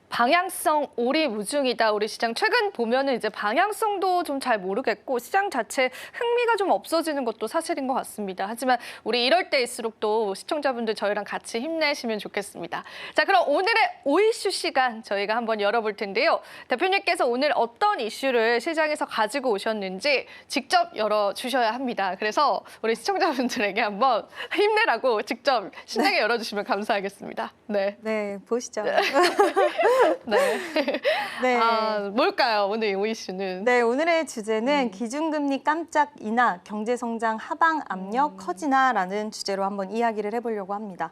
방향성 오리무중이다. 우리 시장 최근 보면은 이제 방향성도 좀 잘 모르겠고 시장 자체 흥미가 좀 없어지는 것도 사실인 것 같습니다. 하지만 우리 이럴 때일수록 또 시청자분들 저희랑 같이 힘내시면 좋겠습니다. 자, 그럼 오늘의 오이슈 시간 저희가 한번 열어볼 텐데요. 대표님께서 오늘 어떤 이슈를 시장에서 가지고 오셨는지 직접 열어주셔야 합니다. 그래서 우리 시청자분들에게 한번 힘내라고 직접 신나게 열어주시면 감사하겠습니다. 네. 네, 보시죠. 네. 네. 뭘까요? 오늘 이 이슈는. 네, 오늘의 주제는 기준금리 깜짝 인하, 경제성장 하방 압력 커지나라는 주제로 한번 이야기를 해보려고 합니다.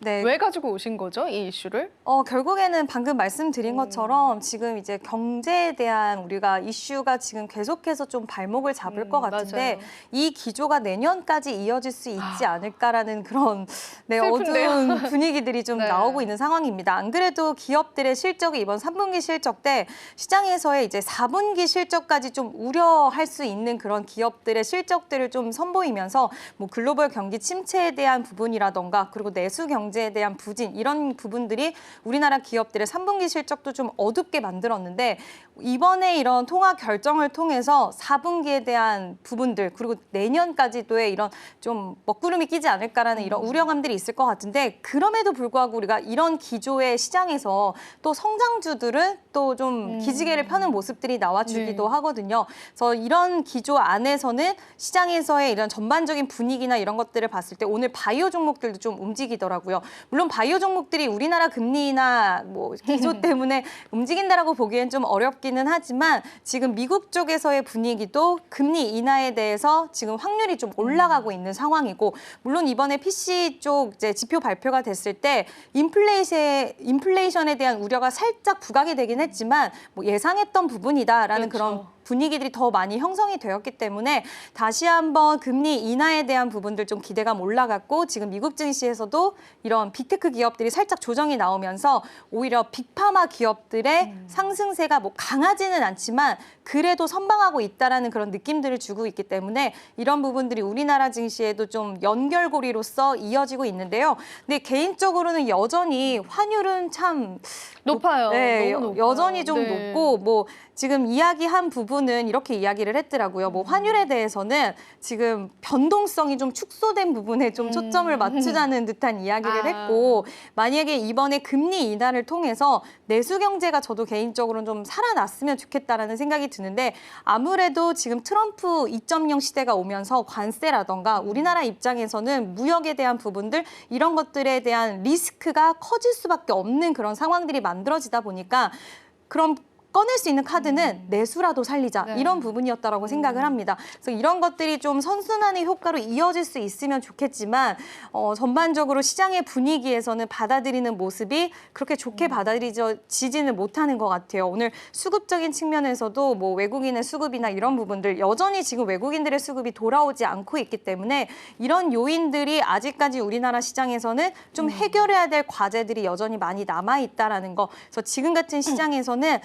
네. 왜 가지고 오신 거죠, 이 이슈를? 결국에는 방금 말씀드린 것처럼 지금 이제 경제에 대한 우리가 이슈가 지금 계속해서 좀 발목을 잡을 것 같은데 맞아요. 이 기조가 내년까지 이어질 수 있지 않을까라는 그런 슬픈데요. 어두운 분위기들이 좀 네. 나오고 있는 상황입니다. 안 그래도 기업들의 실적이 이번 3분기 실적 때 시장에서의 이제 4분기 실적까지 좀 우려할 수 있는 그런 기업들의 실적들을 좀 선보이면서 뭐 글로벌 경기 침체에 대한 부분이라던가 그리고 내수 경제에 대한 부진 이런 부분들이 우리나라 기업들의 3분기 실적도 좀 어둡게 만들었는데 이번에 이런 통화 결정을 통해서 4분기에 대한 부분들 그리고 내년까지도의 이런 좀 먹구름이 끼지 않을까라는 이런 우려감들이 있을 것 같은데 그럼에도 불구하고 우리가 이런 기조의 시장에서 또 성장주들은 또 좀 기지개를 펴는 모습들이 나와주기도 하거든요. 그래서 이런 기조 안에서는 시장에서의 이런 전반적인 분위기나 이런 것들을 봤을 때 오늘 바이오 종목들도 좀 움직이더라고요. 물론 바이오 종목들이 우리나라 금리나 뭐 기조 때문에 움직인다라고 보기엔 좀 어렵기는 하지만 지금 미국 쪽에서의 분위기도 금리 인하에 대해서 지금 확률이 좀 올라가고 있는 상황이고 물론 이번에 PC 쪽 이제 지표 발표가 됐을 때 인플레이션에 대한 우려가 살짝 부각이 되긴 했지만 뭐 예상했던 부분이다라는 그런 분위기들이 더 많이 형성이 되었기 때문에 다시 한번 금리 인하에 대한 부분들 좀 기대감 올라갔고 지금 미국 증시에서도 이런 빅테크 기업들이 살짝 조정이 나오면서 오히려 빅파마 기업들의 상승세가 뭐 강하지는 않지만 그래도 선방하고 있다라는 그런 느낌들을 주고 있기 때문에 이런 부분들이 우리나라 증시에도 좀 연결고리로서 이어지고 있는데요. 근데 개인적으로는 여전히 환율은 참 높아요. 네, 너무 높아요. 여전히 좀 네. 높고 뭐 지금 이야기한 부분은 이렇게 이야기를 했더라고요. 뭐 환율에 대해서는 지금 변동성이 좀 축소된 부분에 좀 초점을 맞추자는 듯한 이야기를 했고 만약에 이번에 금리 인하를 통해서 내수 경제가 저도 개인적으로는 좀 살아났으면 좋겠다라는 생각이 드는데 아무래도 지금 트럼프 2.0 시대가 오면서 관세라던가 우리나라 입장에서는 무역에 대한 부분들 이런 것들에 대한 리스크가 커질 수밖에 없는 그런 상황들이 만들어지다 보니까 그럼 꺼낼 수 있는 카드는 내수라도 살리자 네. 이런 부분이었다라고 생각을 합니다. 그래서 이런 것들이 좀 선순환의 효과로 이어질 수 있으면 좋겠지만 전반적으로 시장의 분위기에서는 받아들이는 모습이 그렇게 좋게 받아들여지지는 못하는 것 같아요. 오늘 수급적인 측면에서도 뭐 외국인의 수급이나 이런 부분들 여전히 지금 외국인들의 수급이 돌아오지 않고 있기 때문에 이런 요인들이 아직까지 우리나라 시장에서는 좀 해결해야 될 과제들이 여전히 많이 남아있다라는 거. 그래서 지금 같은 시장에서는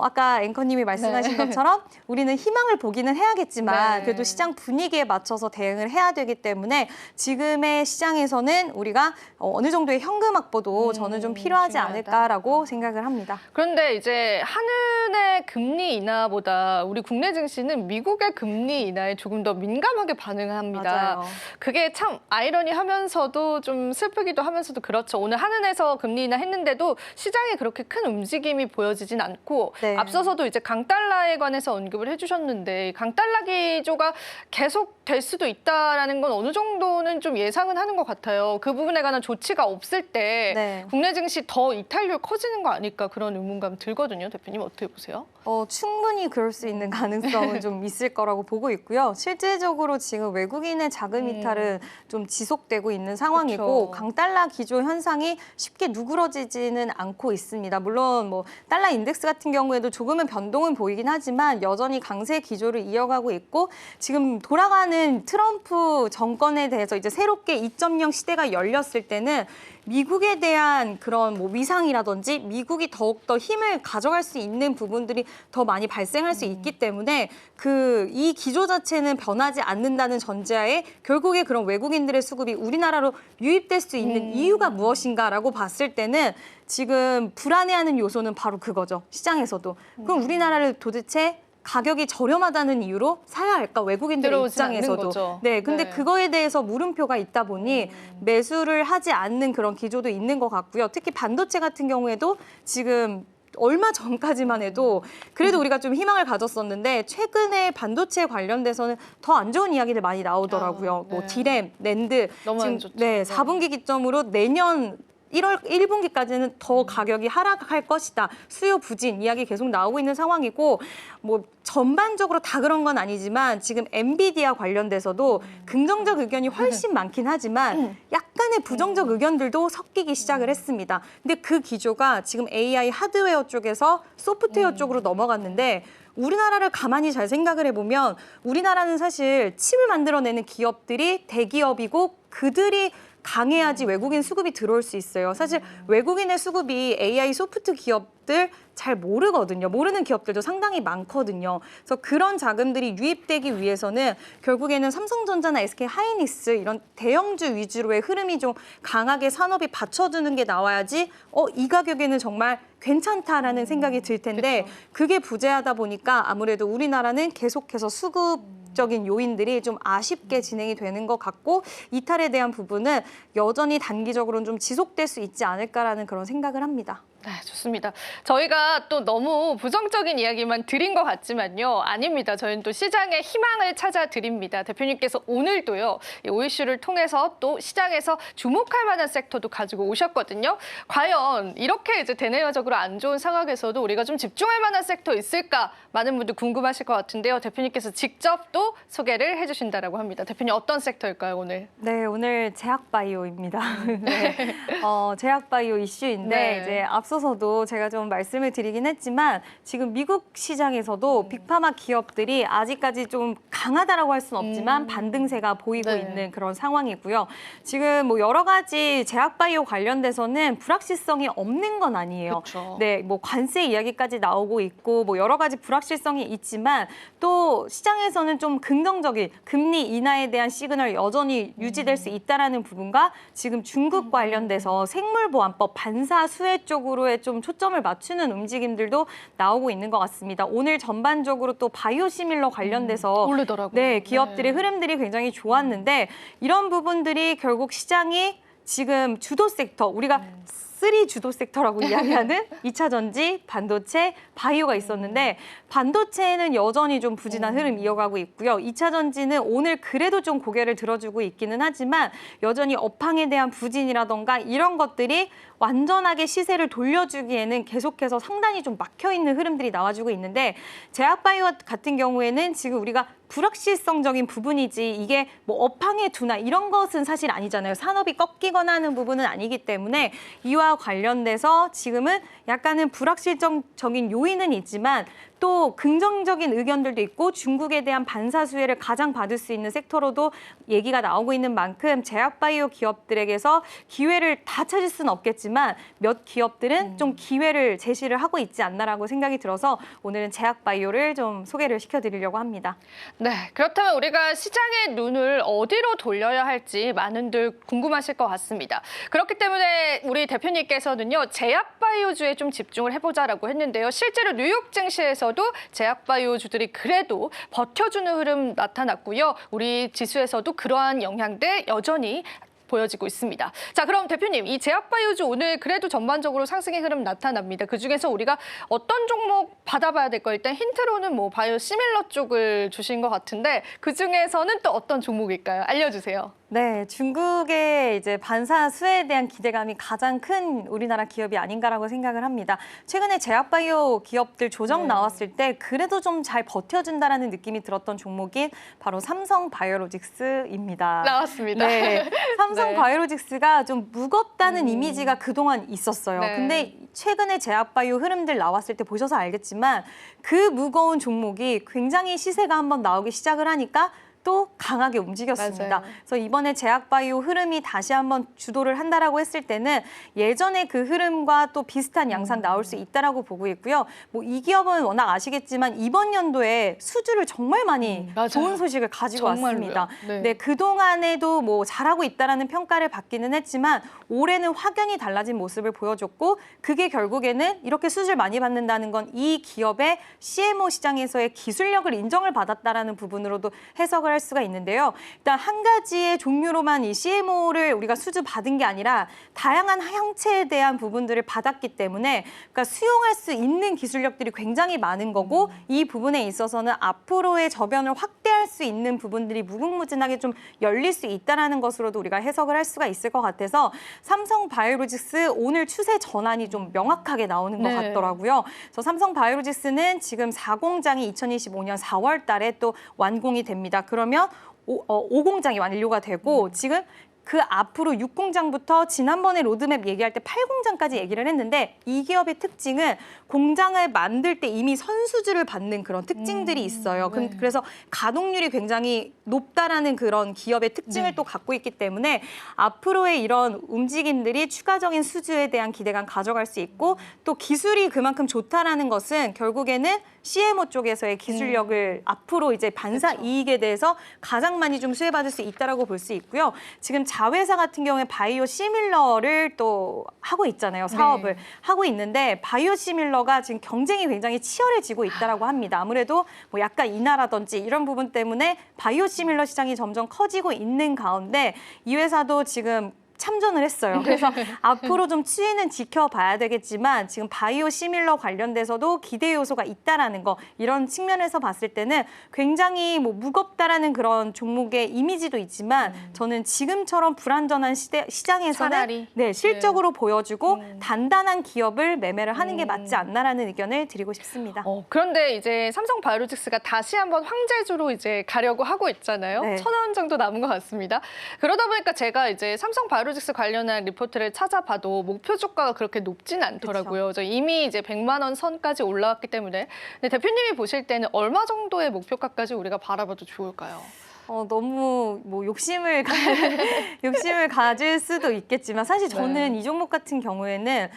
아까 앵커님이 말씀하신 것처럼 우리는 희망을 보기는 해야겠지만 그래도 시장 분위기에 맞춰서 대응을 해야 되기 때문에 지금의 시장에서는 우리가 어느 정도의 현금 확보도 저는 좀 필요하지 중요하다. 않을까라고 생각을 합니다. 그런데 이제 한은의 금리 인하보다 우리 국내 증시는 미국의 금리 인하에 조금 더 민감하게 반응합니다. 맞아요. 그게 참 아이러니하면서도 좀 슬프기도 하면서도 그렇죠. 오늘 한은에서 금리 인하 했는데도 시장에 그렇게 큰 움직임이 보여지진 않고 네. 앞서서도 이제 강달러에 관해서 언급을 해주셨는데 강달러 기조가 계속 될 수도 있다라는 건 어느 정도는 좀 예상은 하는 것 같아요. 그 부분에 관한 조치가 없을 때 네. 국내 증시 더 이탈률 커지는 거 아닐까 그런 의문감 들거든요. 대표님 어떻게 보세요? 충분히 그럴 수 있는 가능성은 좀 있을 거라고 보고 있고요. 실질적으로 지금 외국인의 자금 이탈은 좀 지속되고 있는 상황이고 그렇죠. 강달러 기조 현상이 쉽게 누그러지지는 않고 있습니다. 물론 뭐 달러 인덱스 같은 경우에도 조금은 변동은 보이긴 하지만 여전히 강세 기조를 이어가고 있고 지금 돌아가는 트럼프 정권에 대해서 이제 새롭게 2.0 시대가 열렸을 때는 미국에 대한 그런 뭐 위상이라든지 미국이 더욱더 힘을 가져갈 수 있는 부분들이 더 많이 발생할 수 있기 때문에 이 기조 자체는 변하지 않는다는 전제하에 결국에 그런 외국인들의 수급이 우리나라로 유입될 수 있는 이유가 무엇인가라고 봤을 때는 지금 불안해하는 요소는 바로 그거죠. 시장에서도. 그럼 우리나라를 도대체 가격이 저렴하다는 이유로 사야 할까? 외국인들의 들어오지 않는 입장에서도. 거죠. 네, 근데 네. 그거에 대해서 물음표가 있다 보니 매수를 하지 않는 그런 기조도 있는 것 같고요. 특히 반도체 같은 경우에도 지금 얼마 전까지만 해도 그래도 우리가 좀 희망을 가졌었는데 최근에 반도체 관련돼서는 더 안 좋은 이야기들 많이 나오더라고요. 네. 뭐 디램, 낸드 너무 안 좋죠. 네, 4분기 기점으로 내년 1월 1분기까지는 더 가격이 하락할 것이다. 수요 부진 이야기 계속 나오고 있는 상황이고 뭐 전반적으로 다 그런 건 아니지만 지금 엔비디아 관련돼서도 긍정적 의견이 훨씬 많긴 하지만 약간의 부정적 의견들도 섞이기 시작을 했습니다. 근데 그 기조가 지금 AI 하드웨어 쪽에서 소프트웨어 쪽으로 넘어갔는데 우리나라를 가만히 잘 생각을 해보면 우리나라는 사실 칩을 만들어내는 기업들이 대기업이고 그들이 강해야지 외국인 수급이 들어올 수 있어요. 사실 외국인의 수급이 AI 소프트 기업들 잘 모르거든요. 모르는 기업들도 상당히 많거든요. 그래서 그런 자금들이 유입되기 위해서는 결국에는 삼성전자나 SK하이닉스 이런 대형주 위주로의 흐름이 좀 강하게 산업이 받쳐주는 게 나와야지 이 가격에는 정말 괜찮다라는 생각이 들 텐데 그쵸. 그게 부재하다 보니까 아무래도 우리나라는 계속해서 수급적인 요인들이 좀 아쉽게 진행이 되는 것 같고 이탈에 대한 부분은 여전히 단기적으로는 좀 지속될 수 있지 않을까라는 그런 생각을 합니다. 네, 좋습니다. 저희가 또 너무 부정적인 이야기만 드린 것 같지만요. 아닙니다. 저희는 또 시장의 희망을 찾아드립니다. 대표님께서 오늘도요. 이 OEC를 통해서 또 시장에서 주목할 만한 섹터도 가지고 오셨거든요. 과연 이렇게 이제 대내외적으로 안 좋은 상황에서도 우리가 좀 집중할 만한 sek터 있을까? 많은 분들 궁금하실 것 같은데요. 대표님께서 직접 또 소개를 해주신다라고 합니다. 대표님 어떤 섹터일까요, 오늘? 네, 오늘 제약바이오입니다. 네. 제약바이오 이슈인데 네. 이제 앞서서도 제가 좀 말씀을 드리긴 했지만 지금 미국 시장에서도 빅파마 기업들이 아직까지 좀 강하다라고 할 수는 없지만 반등세가 보이고 네. 있는 그런 상황이고요. 지금 뭐 여러 가지 제약바이오 관련돼서는 불확실성이 없는 건 아니에요. 그렇죠. 네, 뭐 관세 이야기까지 나오고 있고 뭐 여러 가지 불확실성이 있지만 또 시장에서는 좀 긍정적인 금리 인하에 대한 시그널 여전히 유지될 수 있다라는 부분과 지금 중국 관련돼서 생물보안법 반사 수혜 쪽으로의 좀 초점을 맞추는 움직임들도 나오고 있는 것 같습니다. 오늘 전반적으로 또 바이오시밀러 관련돼서 오르더라고요. 네, 기업들의 흐름들이 굉장히 좋았는데 이런 부분들이 결국 시장이 지금 주도 섹터, 우리가 3 주도 섹터라고 이야기하는 2차 전지, 반도체, 바이오가 있었는데 반도체는 여전히 좀 부진한 흐름 이어가고 있고요. 2차 전지는 오늘 그래도 좀 고개를 들어주고 있기는 하지만 여전히 업황에 대한 부진이라던가 이런 것들이 완전하게 시세를 돌려주기에는 계속해서 상당히 좀 막혀있는 흐름들이 나와주고 있는데 제약바이오 같은 경우에는 지금 우리가 불확실성적인 부분이지 이게 뭐 업황의 둔화 이런 것은 사실 아니잖아요. 산업이 꺾이거나 하는 부분은 아니기 때문에 이와 관련돼서 지금은 약간은 불확실적인 요인은 있지만 또 긍정적인 의견들도 있고 중국에 대한 반사 수혜를 가장 받을 수 있는 섹터로도 얘기가 나오고 있는 만큼 제약바이오 기업들에게서 기회를 다 찾을 수는 없겠지만 몇 기업들은 좀 기회를 제시를 하고 있지 않나라고 생각이 들어서 오늘은 제약바이오를 좀 소개를 시켜드리려고 합니다. 네, 그렇다면 우리가 시장의 눈을 어디로 돌려야 할지 많은들 궁금하실 것 같습니다. 그렇기 때문에 우리 대표님께서는요, 제약바이오주에 좀 집중을 해보자라고 했는데요. 실제로 뉴욕 증시에서도 제약바이오주들이 그래도 버텨주는 흐름 나타났고요. 우리 지수에서도 그러한 영향들 여전히 보여지고 있습니다. 자, 그럼 대표님, 이 제약바이오주 오늘 그래도 전반적으로 상승의 흐름 나타납니다. 그중에서 우리가 어떤 종목 받아봐야 될까요? 일단 힌트로는 뭐 바이오시밀러 쪽을 주신 것 같은데 그중에서는 또 어떤 종목일까요? 알려주세요. 네, 중국의 이제 반사 수혜에 대한 기대감이 가장 큰 우리나라 기업이 아닌가라고 생각을 합니다. 최근에 제약바이오 기업들 조정 나왔을 때 그래도 좀 잘 버텨준다라는 느낌이 들었던 종목이 바로 삼성바이오로직스입니다. 나왔습니다. 네, 삼성바이오로직스가 좀 무겁다는 이미지가 그동안 있었어요. 네. 근데 최근에 제약바이오 흐름들 나왔을 때 보셔서 알겠지만 그 무거운 종목이 굉장히 시세가 한번 나오기 시작을 하니까 또 강하게 움직였습니다. 맞아요. 그래서 이번에 제약바이오 흐름이 다시 한번 주도를 한다라고 했을 때는 예전에 그 흐름과 또 비슷한 양상 나올 수 있다라고 보고 있고요. 뭐 이 기업은 워낙 아시겠지만 이번 연도에 수주를 정말 많이 맞아요. 좋은 소식을 가지고 정말로요. 왔습니다. 네. 네, 그동안에도 뭐 잘하고 있다라는 평가를 받기는 했지만 올해는 확연히 달라진 모습을 보여줬고 그게 결국에는 이렇게 수주를 많이 받는다는 건 이 기업의 CMO 시장에서의 기술력을 인정을 받았다라는 부분으로도 해석을 할 수가 있는데요. 일단 한 가지의 종류로만 이 CMO를 우리가 수주 받은 게 아니라 다양한 항체에 대한 부분들을 받았기 때문에 그러니까 수용할 수 있는 기술력들이 굉장히 많은 거고 이 부분에 있어서는 앞으로의 저변을 확대할 수 있는 부분들이 무궁무진하게 좀 열릴 수 있다는 것으로도 우리가 해석을 할 수가 있을 것 같아서 삼성바이오로직스 오늘 추세 전환이 좀 명확하게 나오는 것 네. 같더라고요. 그래서 삼성바이오로직스는 지금 4공장이 2025년 4월 달에 또 완공이 됩니다. 그러면 5공장이 완료가 되고 지금 그 앞으로 6공장부터 지난번에 로드맵 얘기할 때 8공장까지 얘기를 했는데 이 기업의 특징은 공장을 만들 때 이미 선수주를 받는 그런 특징들이 있어요. 네. 그래서 가동률이 굉장히 높다라는 그런 기업의 특징을 또 갖고 있기 때문에 앞으로의 이런 움직임들이 추가적인 수주에 대한 기대감 가져갈 수 있고 또 기술이 그만큼 좋다라는 것은 결국에는 CMO 쪽에서의 기술력을 앞으로 이제 반사 이익에 대해서 가장 많이 좀 수혜받을 수 있다라고 볼 수 있고요. 지금 자회사 같은 경우에 바이오시밀러를 또 하고 있잖아요. 사업을 하고 있는데 바이오시밀러가 지금 경쟁이 굉장히 치열해지고 있다라고 합니다. 아무래도 뭐 약간 인하라든지 이런 부분 때문에 바이오시밀러 시장이 점점 커지고 있는 가운데 이 회사도 지금 참전을 했어요. 그래서 앞으로 좀 추이는 지켜봐야 되겠지만 지금 바이오 시밀러 관련돼서도 기대 요소가 있다라는 거 이런 측면에서 봤을 때는 굉장히 뭐 무겁다라는 그런 종목의 이미지도 있지만 저는 지금처럼 불안전한 시장에서는 차라리. 네, 실적으로 보여주고 단단한 기업을 매매를 하는 게 맞지 않나라는 의견을 드리고 싶습니다. 그런데 이제 삼성 바이오로직스가 다시 한번 황제주로 이제 가려고 하고 있잖아요. 네. 1,000원 정도 남은 것 같습니다. 그러다 보니까 제가 이제 삼성 바이오로직스 관련한 리포트를 찾아봐도 목표 주가가 그렇게 높진 않더라고요. 저 이미 이제 100만 원 선까지 올라왔기 때문에. 근데 대표님이 보실 때는 얼마 정도의 목표가까지 우리가 바라봐도 좋을까요? 너무 뭐 욕심을 가질 수도 있겠지만 사실 저는 이 종목 같은 경우에는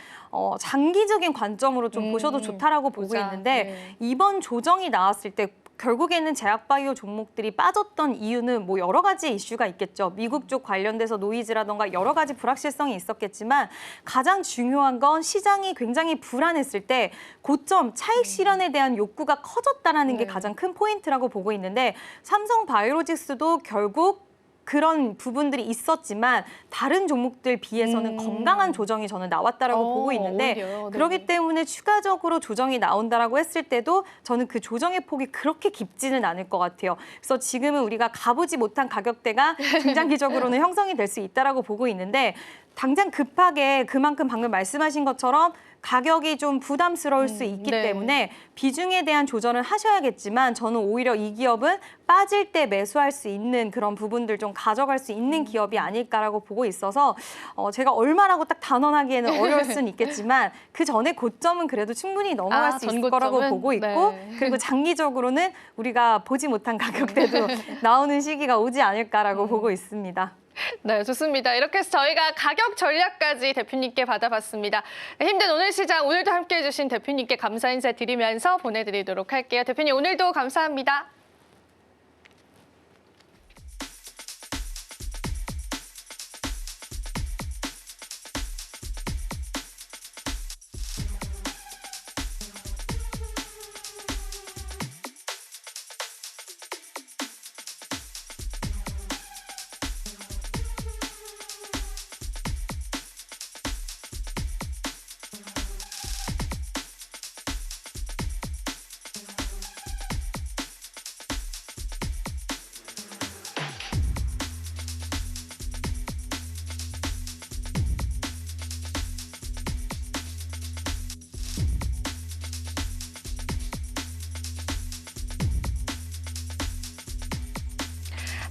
장기적인 관점으로 좀 보셔도 좋다라고 보고 있는데 이번 조정이 나왔을 때 결국에는 제약바이오 종목들이 빠졌던 이유는 뭐 여러 가지 이슈가 있겠죠. 미국 쪽 관련돼서 노이즈라던가 여러 가지 불확실성이 있었겠지만 가장 중요한 건 시장이 굉장히 불안했을 때 고점 차익 실현에 대한 욕구가 커졌다는 게 가장 큰 포인트라고 보고 있는데 삼성 바이오로직스도 결국 그런 부분들이 있었지만 다른 종목들 비해서는 건강한 조정이 저는 나왔다라고 보고 있는데 오히려, 네. 그렇기 때문에 추가적으로 조정이 나온다라고 했을 때도 저는 그 조정의 폭이 그렇게 깊지는 않을 것 같아요. 그래서 지금은 우리가 가보지 못한 가격대가 중장기적으로는 형성이 될 수 있다라고 보고 있는데 당장 급하게 그만큼 방금 말씀하신 것처럼 가격이 좀 부담스러울 수 있기 때문에 비중에 대한 조절은 하셔야겠지만 저는 오히려 이 기업은 빠질 때 매수할 수 있는 그런 부분들 좀 가져갈 수 있는 기업이 아닐까라고 보고 있어서 제가 얼마라고 딱 단언하기에는 어려울 수는 있겠지만 그 전에 고점은 그래도 충분히 넘어갈 수 있을 거라고 보고 있고 그리고 장기적으로는 우리가 보지 못한 가격대도 나오는 시기가 오지 않을까라고 보고 있습니다. 네, 좋습니다. 이렇게 해서 저희가 가격 전략까지 대표님께 받아봤습니다. 힘든 오늘 시장, 오늘도 함께해 주신 대표님께 감사 인사 드리면서 보내드리도록 할게요. 대표님, 오늘도 감사합니다.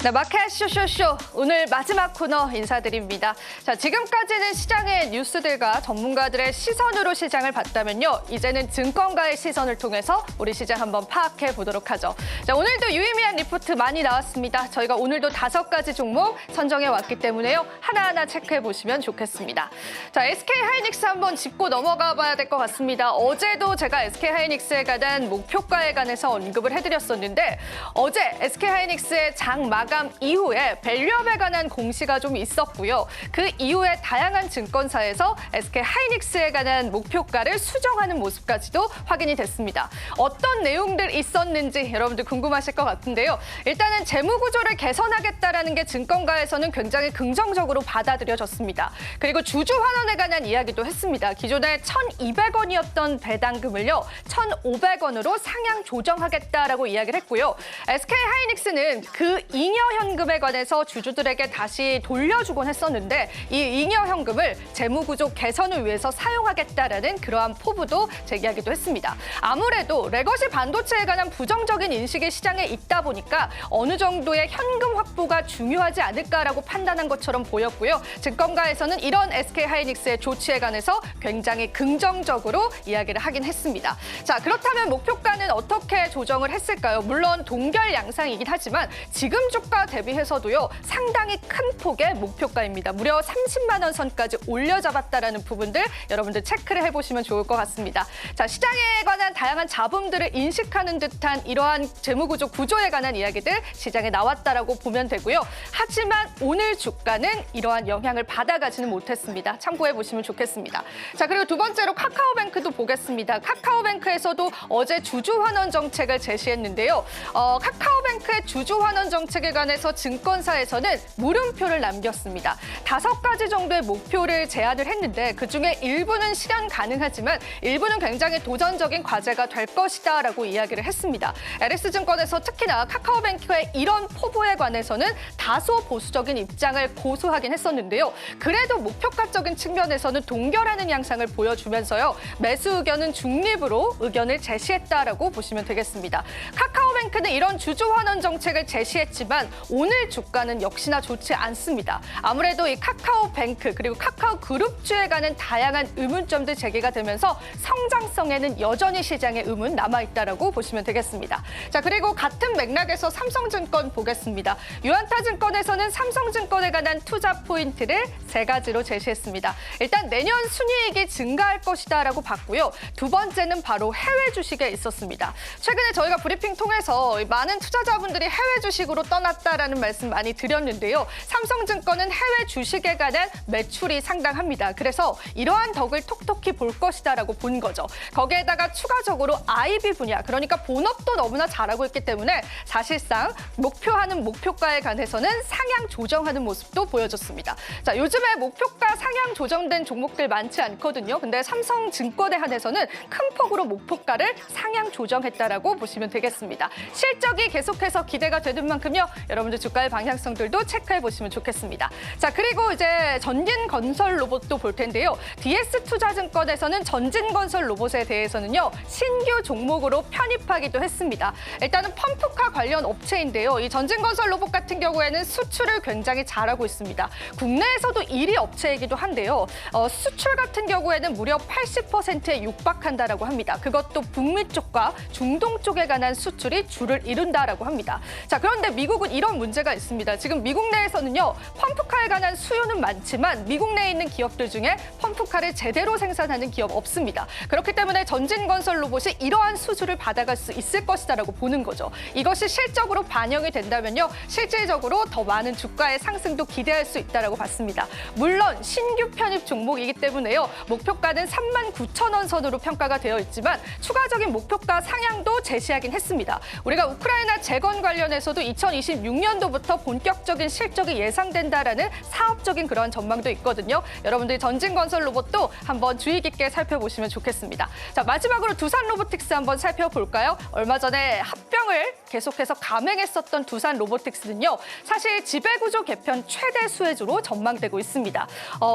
네, 마켓 쇼쇼쇼 오늘 마지막 코너 인사드립니다. 자, 지금까지는 시장의 뉴스들과 전문가들의 시선으로 시장을 봤다면요. 이제는 증권가의 시선을 통해서 우리 시장 한번 파악해 보도록 하죠. 자, 오늘도 유의미한 리포트 많이 나왔습니다. 저희가 오늘도 5가지 종목 선정해 왔기 때문에요. 하나하나 체크해 보시면 좋겠습니다. 자, SK하이닉스 한번 짚고 넘어가 봐야 될 것 같습니다. 어제도 제가 SK하이닉스에 관한 목표가에 관해서 언급을 해드렸었는데 어제 SK하이닉스의 장 마감 이후에 밸류업에 관한 공시가 좀 있었고요. 그 이후에 다양한 증권사에서 SK하이닉스에 관한 목표가를 수정하는 모습까지도 확인이 됐습니다. 어떤 내용들 있었는지 여러분들 궁금하실 것 같은데요. 일단은 재무 구조를 개선하겠다라는 게 증권가에서는 굉장히 긍정적으로 받아들여졌습니다. 그리고 주주 환원에 관한 이야기도 했습니다. 기존에 1,200원이었던 배당금을요, 1,500원으로 상향 조정하겠다라고 이야기를 했고요. SK하이닉스는 그 잉여 현금에 관해서 주주들에게 다시 돌려주곤 했었는데 이 잉여 현금을 재무구조 개선을 위해서 사용하겠다라는 그러한 포부도 제기하기도 했습니다. 아무래도 레거시 반도체에 관한 부정적인 인식이 시장에 있다 보니까 어느 정도의 현금 확보가 중요하지 않을까라고 판단한 것처럼 보였고요. 증권가에서는 이런 SK하이닉스의 조치에 관해서 굉장히 긍정적으로 이야기를 하긴 했습니다. 자, 그렇다면 목표가는 어떻게 조정을 했을까요? 물론 동결 양상이긴 하지만 지금 주가 대비해서도요, 상당히 큰 폭의 목표가입니다. 무려 30만 원 선까지 올려잡았다라는 부분들 여러분들 체크를 해보시면 좋을 것 같습니다. 자, 시장에 관한 다양한 잡음들을 인식하는 듯한 이러한 재무구조 구조에 관한 이야기들 시장에 나왔다라고 보면 되고요. 하지만 오늘 주가는 이러한 영향을 받아가지는 못했습니다. 참고해 보시면 좋겠습니다. 자, 그리고 두 번째로 카카오뱅크도 보겠습니다. 카카오뱅크에서도 어제 주주 환원 정책을 제시했는데요. 카카오뱅크의 주주 환원 정책에 관해서 증권사에서는 물음표를 남겼습니다. 5가지 정도의 목표를 제안을 했는데 그중에 일부는 실현 가능하지만 일부는 굉장히 도전적인 과제가 될 것이다라고 이야기를 했습니다. LS증권에서 특히나 카카오뱅크의 이런 포부에 관해서는 다소 보수적인 입장을 고수하긴 했었는데요. 그래도 목표가적인 측면에서는 동결하는 양상을 보여주면서요. 매수 의견은 중립으로 의견을 제시했다라고 보시면 되겠습니다. 카카오뱅크는 이런 주주 환원 정책을 제시했지만 오늘 주가는 역시나 좋지 않습니다. 아무래도 이 카카오뱅크 그리고 카카오그룹주에 관한 다양한 의문점들 제기가 되면서 성장성에는 여전히 시장의 의문 남아있다라고 보시면 되겠습니다. 자, 그리고 같은 맥락에서 삼성증권 보겠습니다. 유안타증권에서는 삼성증권에 관한 투자 포인트를 3가지로 제시했습니다. 일단 내년 순이익이 증가할 것이다라고 봤고요. 두 번째는 바로 해외 주식에 있었습니다. 최근에 저희가 브리핑 통해서 많은 투자자분들이 해외 주식으로 떠났다라는 말씀 많이 드렸는데요. 삼성증권은 해외 주식에 관한 매출이 상당합니다. 그래서 이러한 덕을 톡톡히 볼 것이다라고 본 거죠. 거기에다가 추가적으로 IB 분야, 그러니까 본업도 너무나 잘하고 있기 때문에 사실상 목표하는 목표가에 관해서는 상향 조정하는 모습도 보여줬습니다. 자, 요즘에 목표가 상향 조정된 종목들 많지 않거든요. 근데 삼성증권에 한해서는 큰 폭으로 목표가를 상향 조정했다라고 보시면 되겠습니다. 실적이 계속해서 기대가 되는 만큼요. 여러분들 주가의 방향성들도 체크해 보시면 좋겠습니다. 자, 그리고 이제 전진건설 로봇도 볼 텐데요. DS투자증권에서는 전진건설 로봇에 대해서는요. 신규 종목으로 편입하기도 했습니다. 일단은 펌프카 관련 업체인데요. 이 전진건설 로봇 같은 경우에는 수출을 굉장히 잘하고 있습니다. 국내에서도 1위 업체이기도 한데요. 수출 같은 경우에는 무려 80%에 육박한다라고 합니다. 그것도 북미 쪽과 중동 쪽에 관한 수출이 주를 이룬다라고 합니다. 자, 그런데 미국은 이런 문제가 있습니다. 지금 미국 내에서는요. 펌프카에 관한 수요는 많지만 미국 내에 있는 기업들 중에 펌프카를 제대로 생산하는 기업 없습니다. 그렇기 때문에 전진건설 로봇이 이러한 수주를 받아갈 수 있을 것이다라고 보는 거죠. 이것이 실적으로 반영이 된다면요. 실질적으로 더 많은 주가의 상승도 기대할 수 있다라고 봤습니다. 물론 신규 편입 종목이기 때문에요. 목표가는 39,000원 선으로 평가가 되어 있지만 추가적인 목표가 상향도 제시하긴 했습니다. 우리가 우크라이나 재건 관련해서도 2026년도부터 본격적인 실적이 예상된다라는 사업적인 그런 전망도 있거든요. 여러분들이 전진건설 로봇도 한번 주의 깊게 살펴보시면 좋겠습니다. 자, 마지막으로 두산로보틱스 한번 살펴볼까요? 얼마 전에 합병을 계속해서 감행했었던 두산로보틱스는요. 사실 지배구조 개편 최대 수혜주로 전망되고 있습니다.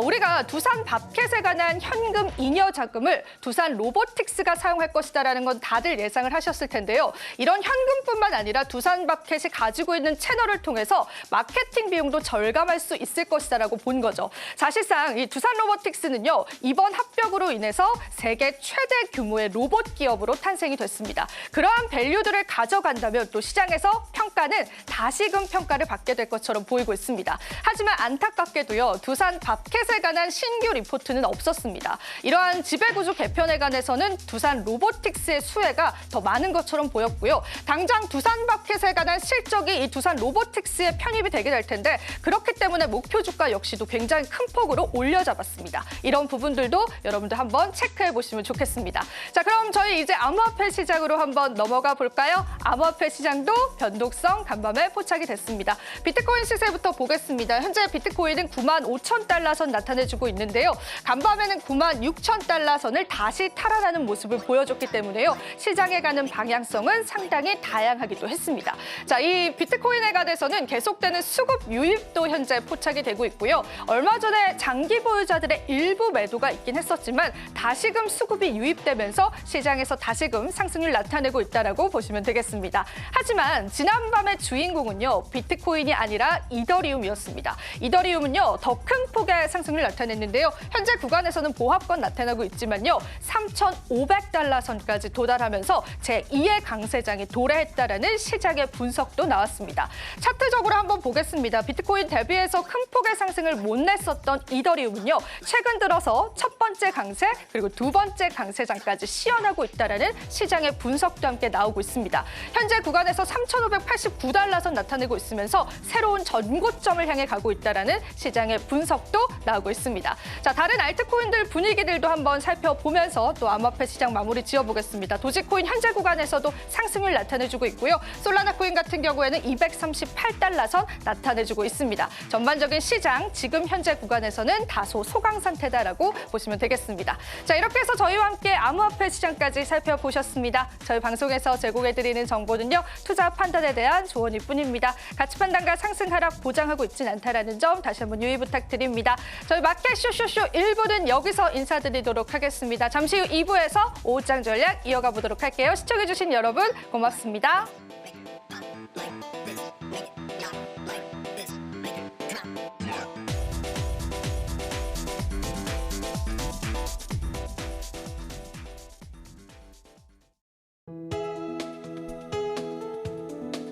우리가 두산밥켓에 관한 현금 잉여 자금을 두산로보틱스가 사용할 것이다라는 건 다들 예상을 하셨을 텐데요. 이런 현금뿐만 아니라 두산밥켓이 가지고 있는 채널을 통해서 마케팅 비용도 절감할 수 있을 것이다라고 본 거죠. 사실상 이 두산로보틱스는요. 이번 합병으로 인해서 세계 최대 규모의 로봇 기업으로 탄생이 됐습니다. 그러한 밸류들을 가져간다면 또 시장에서 평가는 다시금 평가를 받게 될 것처럼 보이고 있습니다. 하지만 안타깝게도요. 두산밥켓에 관한 신규 리포트는 없었습니다. 이러한 지배구조 개편에 관해서는 두산로보틱스의 수혜가 더 많은 것처럼 보였고요. 당장 두산밥켓에 관한 실적이 이 두산로보틱스에 편입이 되게 될 텐데 그렇기 때문에 목표 주가 역시도 굉장히 큰 폭으로 올려잡았습니다. 이런 부분들도 여러분들 한번 체크해 보시면 좋겠습니다. 자, 그럼 저희 이제 암호화폐 시장으로 한번 넘어가 볼까요? 암호화폐 시장도 변동성 간밤에 포착이 됐습니다. 비트코인 시세부터 보겠습니다. 현재 비트코인은 95,000달러 선 나타내주고 있는데요. 간밤에는 96,000달러 선을 다시 탈환하는 모습을 보여줬기 때문에요. 시장에 가는 방향성은 상당히 다양하기도 했습니다. 자, 이 비트코인에 관해서는 계속되는 수급 유입도 현재 포착이 되고 있고요. 얼마 전에 장기 보유자들의 일부 매도가 있긴 했었지만 다시금 수급이 유입되면서 시장에서 다시금 상승률 나타내고 있다라고 보시면 되겠습니다. 하지만 지난밤의 주인공은요. 비트코인이 아니라 이더리움이었습니다. 이더리움은요. 더 큰 폭의 상승률을 나타냈는데요. 현재 구간에서는 보합권 나타나고 있지만요. 3,500달러 선까지 도달하면서 제2의 강세장이 도래했다라는 시장의 분석도 나왔습니다. 차트적으로 한번 보겠습니다. 비트코인 대비해서 큰 폭의 상승을 못 냈었던 이더리움은요. 최근 들어서 첫 번째 강세 그리고 두 번째 강세장까지 시연하고 있다라는 시장의 분석도 함께 나오고 있습니다. 현재 구간에서 3,589달러 선 나타내고 있으면서 새로운 전고점을 향해 가고 있다라는 시장의 분석도 나오고 있습니다. 자, 다른 알트코인들 분위기들도 한번 살펴보면서 또 암호화폐 시장 마무리 지어보겠습니다. 도지코인 현재 구간에서도 상승률 나타내주고 있고요. 솔라나 코인 같은 경우에는 $138선 나타내주고 있습니다. 전반적인 시장 지금 현재 구간에서는 다소 소강 상태다라고 보시면 되겠습니다. 자, 이렇게 해서 저희와 함께 암호화폐 시장까지 살펴보셨습니다. 저희 방송에서 제공해드리는 정보는요, 투자 판단에 대한 조언일 뿐입니다. 가치 판단과 상승 하락 보장하고 있지는 않다라는 점 다시 한번 유의 부탁드립니다. 저희 마켓 쇼쇼쇼 1부는 여기서 인사드리도록 하겠습니다. 잠시 후 2부에서 오후장 전략 이어가 보도록 할게요. 시청해주신 여러분 고맙습니다.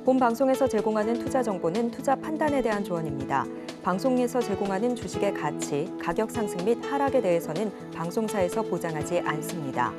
본 방송에서 제공하는 투자 정보는 투자 판단에 대한 조언입니다. 방송에서 제공하는 주식의 가치, 가격 상승 및 하락에 대해서는 방송사에서 보장하지 않습니다.